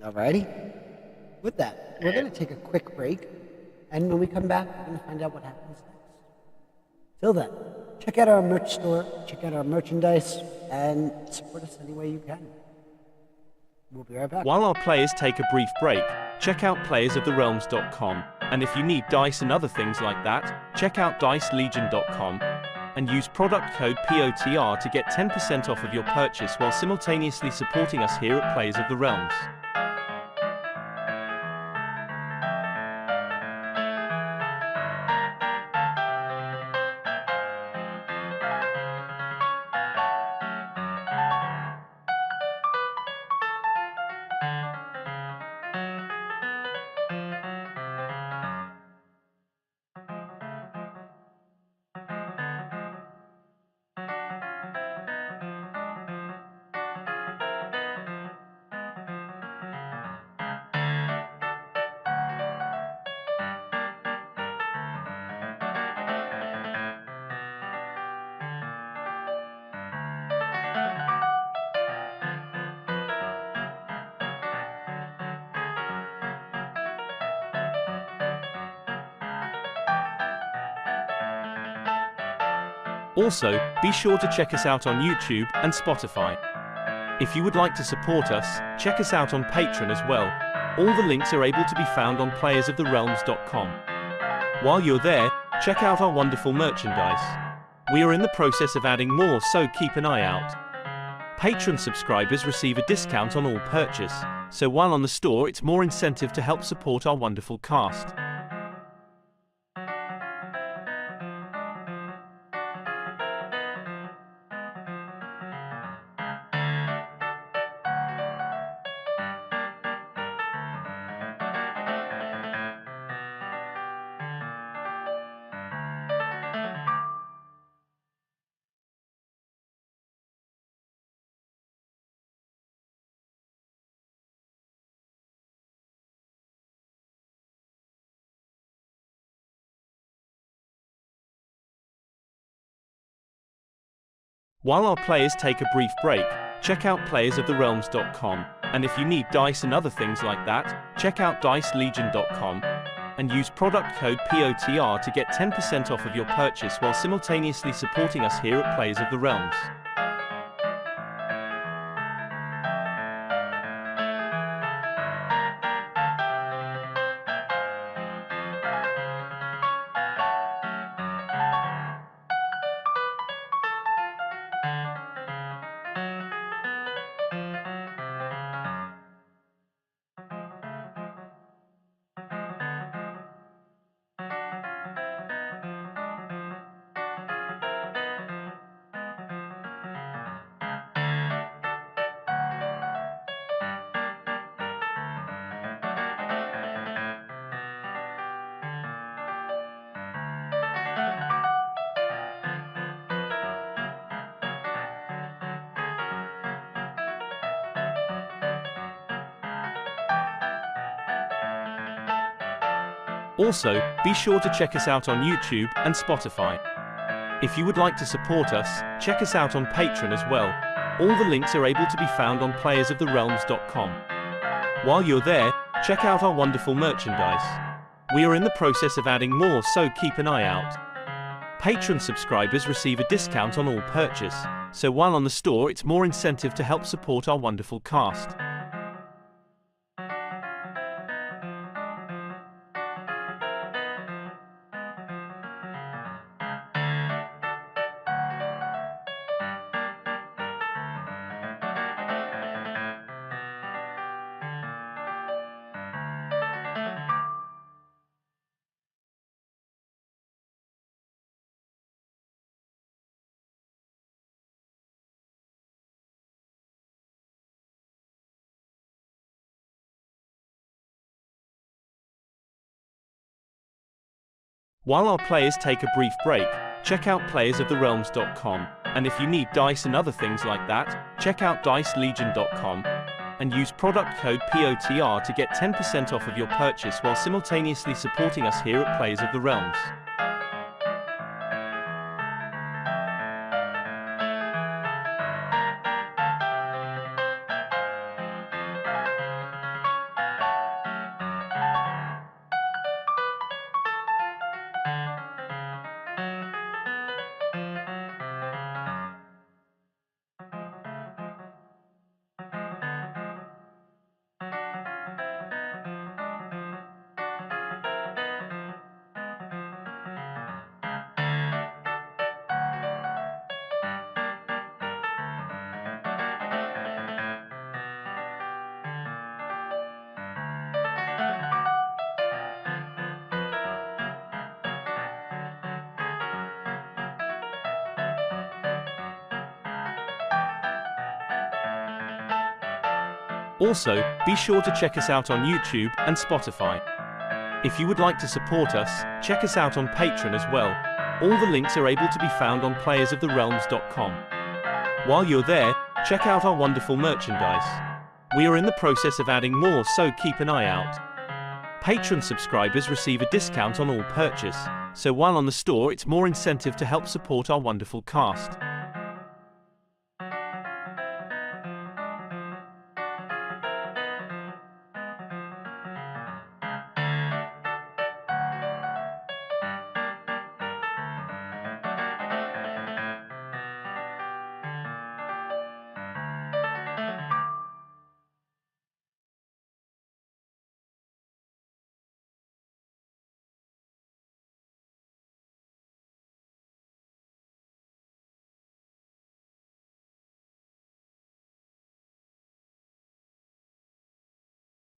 Alrighty? With that, we're going to take a quick break. And when we come back, we're going to find out what happens next. Till then, check out our merch store, check out our merchandise, and support us any way you can. We'll be right back. While our players take a brief break, check out playersoftherealms.com, and if you need dice and other things like that, check out dicelegion.com and use product code POTR to get 10% off of your purchase while simultaneously supporting us here at Players of the Realms. Also, be sure to check us out on YouTube and Spotify. If you would like to support us, check us out on Patreon as well. All the links are able to be found on playersoftherealms.com. While you're there, check out our wonderful merchandise. We are in the process of adding more, so keep an eye out. Patreon subscribers receive a discount on all purchase, so while on the store it's more incentive to help support our wonderful cast. While our players take a brief break, check out playersoftherealms.com, and if you need dice and other things like that, check out dicelegion.com and use product code POTR to get 10% off of your purchase while simultaneously supporting us here at Players of the Realms. Also, be sure to check us out on YouTube and Spotify. If you would like to support us, check us out on Patreon as well. All the links are able to be found on playersoftherealms.com. While you're there, check out our wonderful merchandise. We are in the process of adding more, so keep an eye out. Patreon subscribers receive a discount on all purchase, so while on the store it's more incentive to help support our wonderful cast. While our players take a brief break, check out playersoftherealms.com, and if you need dice and other things like that, check out dicelegion.com and use product code POTR to get 10% off of your purchase while simultaneously supporting us here at Players of the Realms. Also, be sure to check us out on YouTube and Spotify. If you would like to support us, check us out on Patreon as well. All the links are able to be found on playersoftherealms.com. While you're there, check out our wonderful merchandise. We are in the process of adding more, so keep an eye out. Patreon subscribers receive a discount on all purchase, so while on the store it's more incentive to help support our wonderful cast.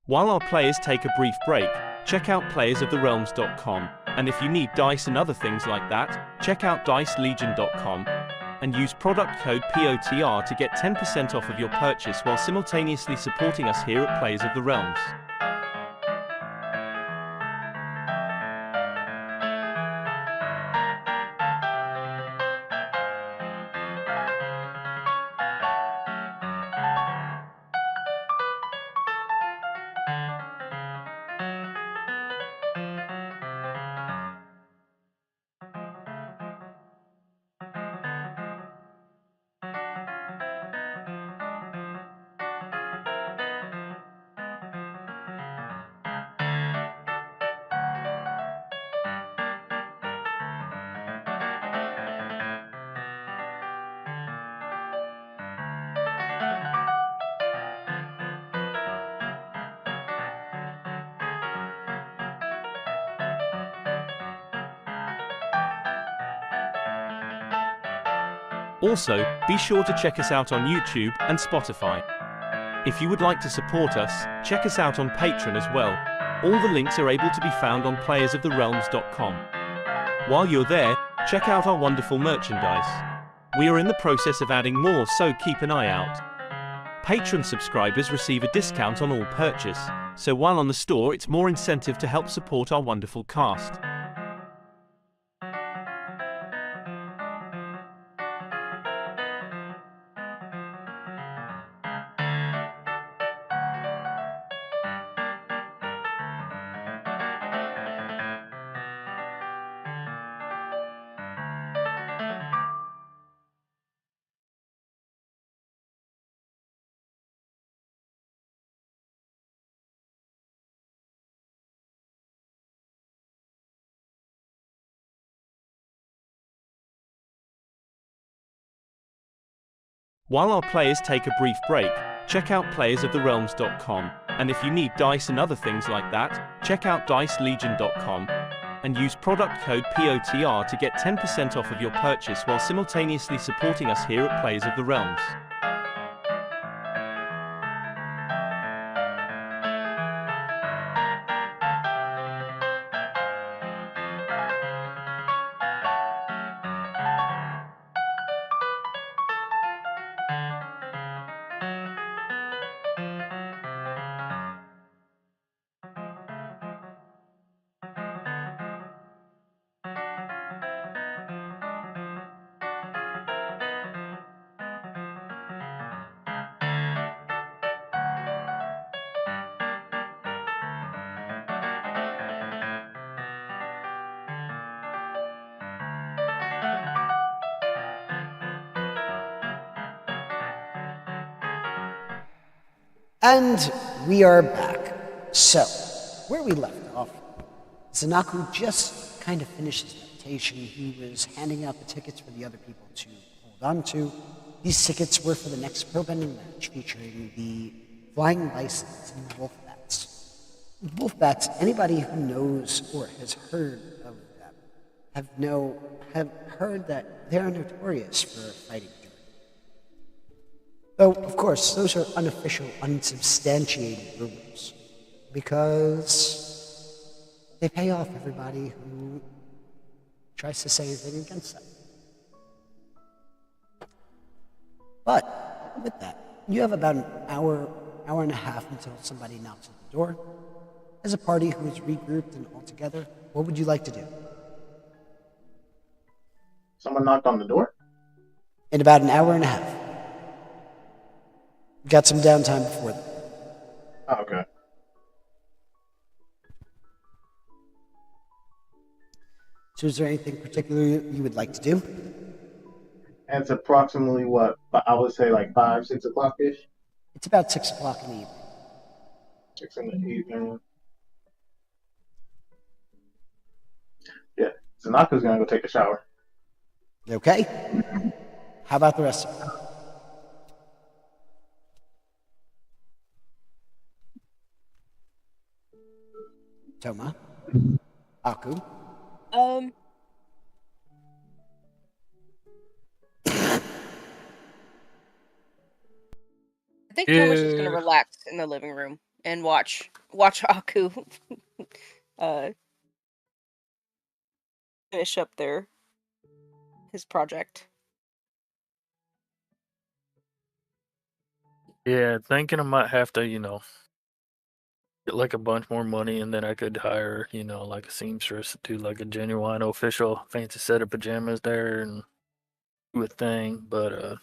While our players take a brief break, check out playersoftherealms.com, and if you need dice and other things like that, check out dicelegion.com and use product code POTR to get 10% off of your purchase while simultaneously supporting us here at Players of the Realms. Also, be sure to check us out on YouTube and Spotify. If you would like to support us, check us out on Patreon as well. All the links are able to be found on playersoftherealms.com. While you're there, check out our wonderful merchandise. We are in the process of adding more, so keep an eye out. Patreon subscribers receive a discount on all purchase, so while on the store it's more incentive to help support our wonderful cast. While our players take a brief break, check out playersoftherealms.com, and if you need dice and other things like that, check out dicelegion.com and use product code POTR to get 10% off of your purchase while simultaneously supporting us here at Players of the Realms. And we are back. So, where we left off, Zanaku just kind of finished his meditation. He was handing out the tickets for the other people to hold on to. These tickets were for the next pro-bending match featuring the Flying Bisons and the Wolf Bats. Wolf Bats, anybody who knows or has heard of them have heard that they're notorious for fighting. Though, of course, those are unofficial, unsubstantiated rumors, because they pay off everybody who tries to say anything against them. But, with that, you have about an hour and a half until somebody knocks at the door. As a party who is regrouped and all together, what would you like to do? Someone knocked on the door? In about an hour and a half. Got some downtime before that. Oh, okay. So is there anything particular you would like to do? And it's approximately what? I would say like 5, 6 o'clock-ish? It's about 6 o'clock in the evening. 6 in the evening. Yeah, Zanaku's gonna go take a shower. Okay? How about the rest of you? Toma? Aku? I think Thomas is going to relax in the living room and watch Aku uh finish up his project. Yeah, thinking I might have to, get like a bunch more money and then I could hire, like a seamstress to do like a genuine official fancy set of pajamas there and do a thing. But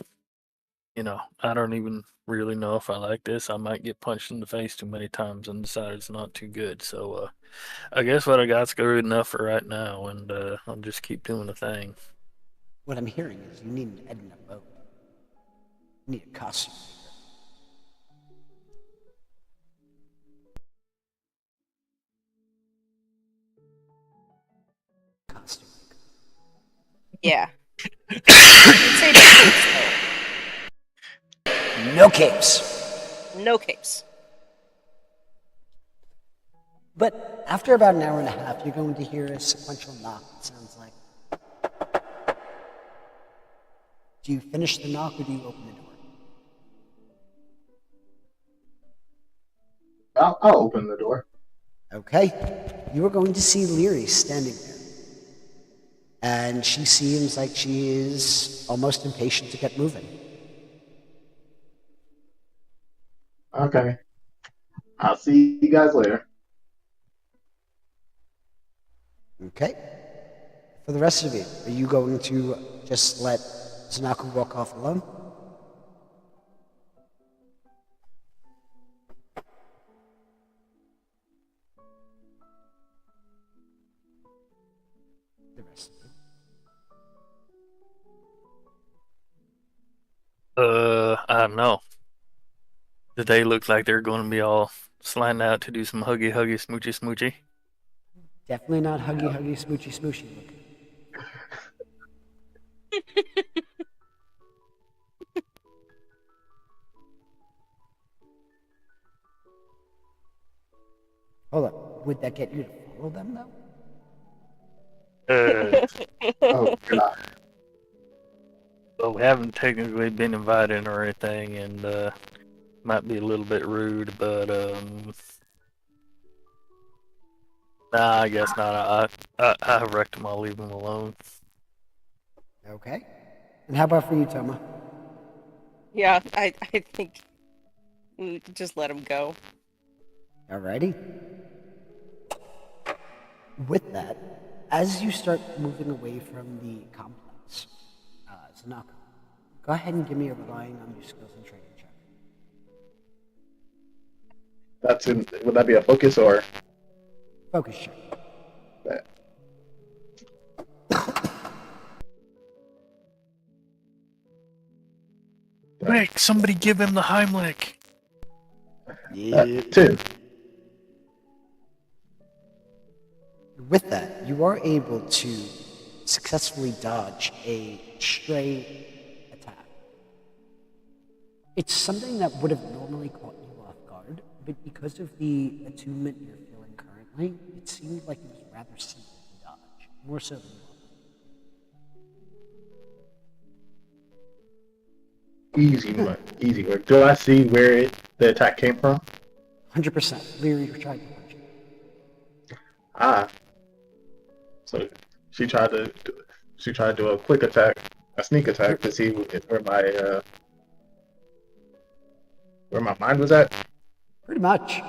I don't even really know if I like this. I might get punched in the face too many times and decide it's not too good. So I guess what I got's good enough for right now, and I'll just keep doing the thing. What I'm hearing is you need an Edna boat. You need a costume maker. Costume Yeah. I'd say no capes maker. No capes. though. No capes. But after about an hour and a half, you're going to hear a sequential knock. It sounds like. Do you finish the knock or do you open the door? I'll open the door. Okay. You are going to see Leary standing there. And she seems like she is almost impatient to get moving. Okay. I'll see you guys later. Okay. For the rest of you, are you going to just let Zanaku walk off alone? The rest of you. I don't know. Do they look like they're going to be all sliding out to do some huggy, smoochy, smoochy? Definitely not huggy, smoochy, smoochy looking. Hold on. Would that get you to follow them, though? Oh God. Well, we haven't technically been invited or anything, and might be a little bit rude, but nah, I guess not. I reckon I'll leave them alone. Okay. And how about for you, Toma? Yeah, I think we could just let him go. Alrighty. With that, as you start moving away from the complex, Zanaka, go ahead and give me a relying on your skills and training check. Would that be a focus or? Focus check. That? Quick, somebody give him the Heimlich. Yeah. 10. With that, you are able to successfully dodge a stray attack. It's something that would have normally caught you off guard, but because of the attunement you're feeling currently, it seemed like it was rather simple to dodge, more so than normal. Easy work. Do I see where the attack came from? 100%. Leary, you're trying to punch it. Ah. So she tried to do a quick attack, a sneak attack to see where my mind was at. Pretty much.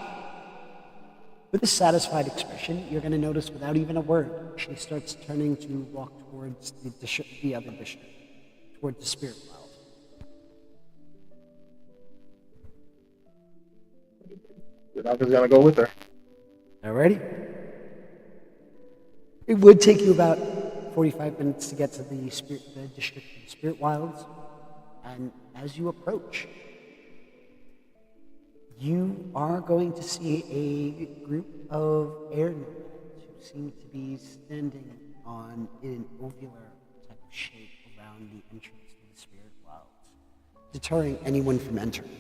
With a satisfied expression, you're going to notice without even a word, she starts turning to walk towards the other district, towards the spirit world. I'm just gonna go with her. Alrighty. It would take you about 45 minutes to get to the district of the Spirit Wilds, and as you approach, you are going to see a group of air nomads who seem to be standing in an ovular type of shape around the entrance to the Spirit Wilds, deterring anyone from entering.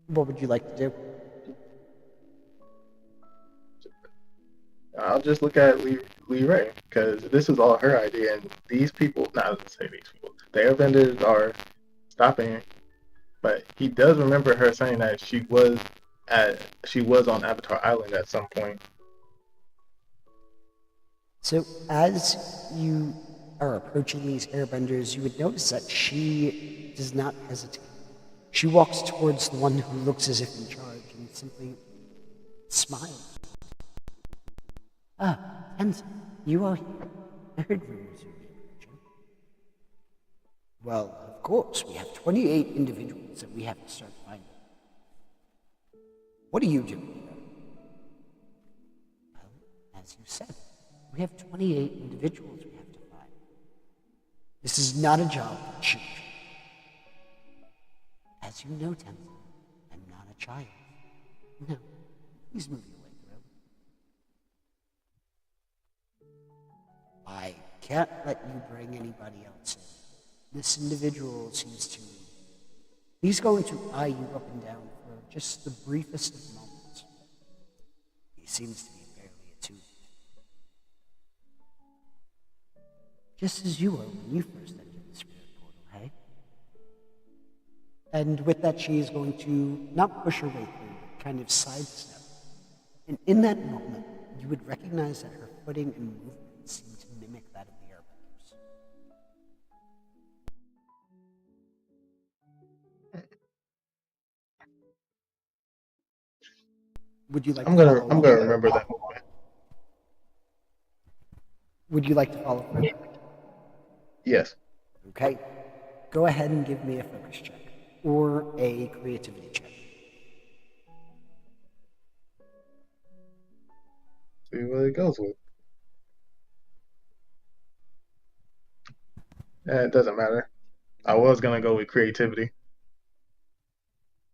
What would you like to do? I'll just look at Lee Ray, because this is all her idea, and these people, not to say these people, the airbenders are stopping, but he does remember her saying that she was on Avatar Island at some point. So as you are approaching these airbenders, you would notice that she does not hesitate. She walks towards the one who looks as if in charge and simply smiles. Ah, Tenzin, you are here. I heard rumors of you approaching. Well, of course, we have 28 individuals that we have to start finding. What are you doing here? Well, as you said, we have 28 individuals we have to find. This is not a job for children. As you know, Tenzin, I'm not a child. No, please move your way through. I can't let you bring anybody else in. This individual seems to... He's going to eye you up and down for just the briefest of moments. He seems to be fairly attuned. Just as you were when you first entered the spirit portal, hey? And with that, she is going to not push her way through, but kind of sidestep. And in that moment, you would recognize that her footing and movement seem to mimic that of the airbenders. Would you like to follow I'm along? gonna remember that movement. Would you like to follow further? Yes. Okay. Go ahead and give me a focus check or a creativity check. See what it goes with. It doesn't matter. I was gonna go with creativity,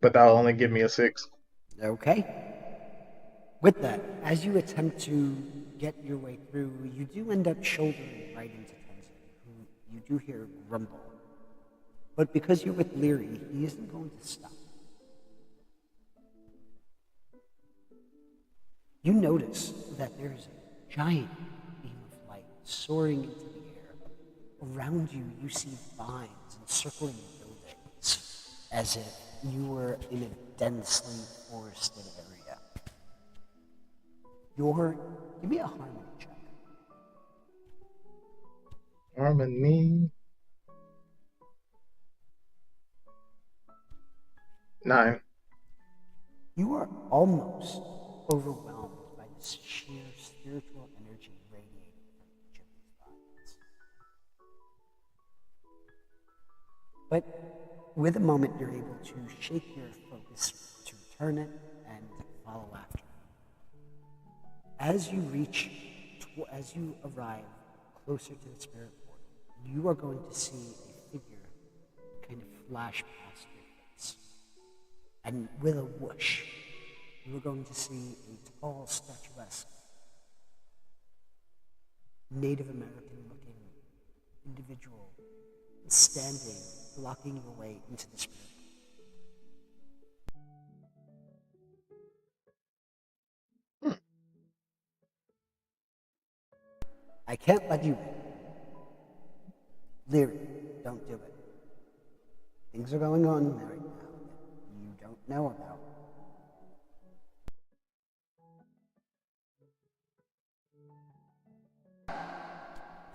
but that'll only give me a 6. Okay. With that, as you attempt to get your way through, you do end up shouldering right into Tenzin, who you do hear grumble. But because you're with Leary, he isn't going to stop. You notice that there's a giant beam of light soaring into the air. Around you, you see vines encircling buildings, as if you were in a densely forested area. Give me a harmony check. Harmony. 9. You are almost overwhelmed by this sheer spiritual energy radiating from each of these vines. But with a moment, you're able to shake your focus to turn it and follow after. As you arrive closer to the spirit portal, you are going to see a figure kind of flash past your face. And with a whoosh, you are going to see a tall, statuesque, Native American-looking individual standing, blocking your way into the spirit. I can't let you in. Leary, don't do it. Things are going on right now that you don't know about.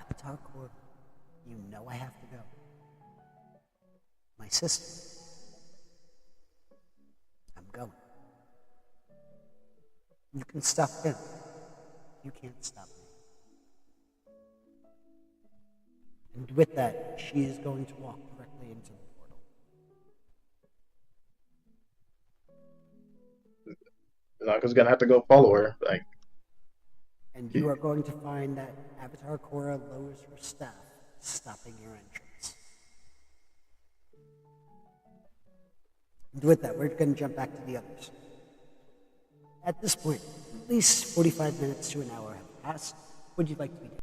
Avatar Corps, you know I have to go. My sister. I'm going. You can stop him. You can't stop me. And with that, she is going to walk directly into the portal. Naka's gonna have to go follow her. Like, And you are going to find that Avatar Korra lowers her staff, stopping your entrance. And with that, we're going to jump back to the others. At this point, at least 45 minutes to an hour have passed. What would you like to be doing?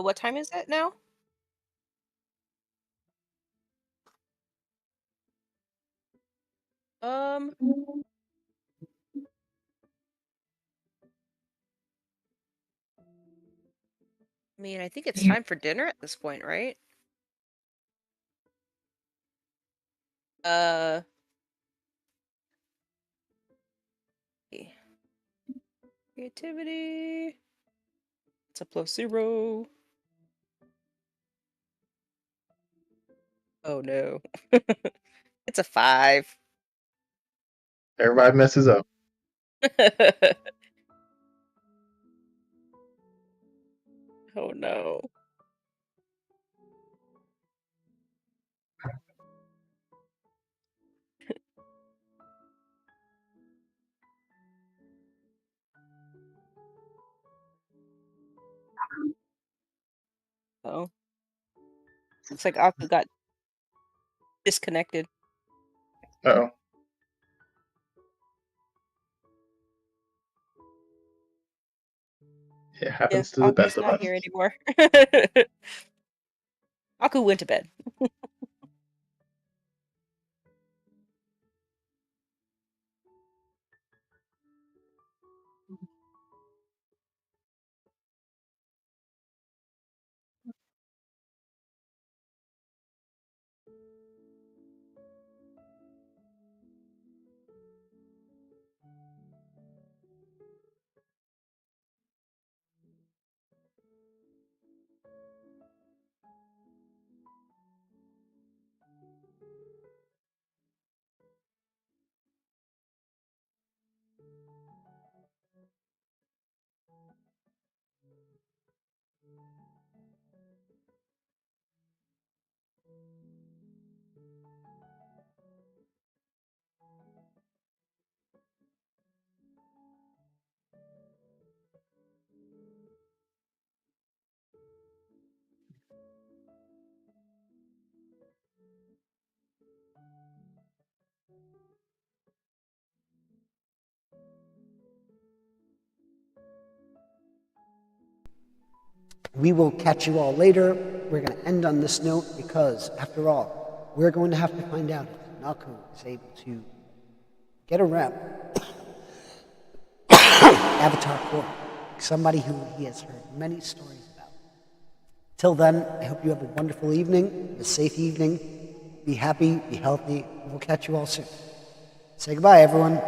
What time is it now? I mean, I think it's time for dinner at this point, right? Uh, creativity. It's a +0. Oh no. It's a 5. Everybody messes up. Oh no. Oh. Looks like Aku got disconnected. Uh-oh. It Yeah, happens to the Aku's best of not us. here anymore. Aku went to bed. We will catch you all later. We're going to end on this note because, after all, we're going to have to find out if Naku is able to get around Avatar 4, somebody who he has heard many stories about. Till then, I hope you have a wonderful evening, a safe evening. Be happy, be healthy, and we'll catch you all soon. Say goodbye, everyone.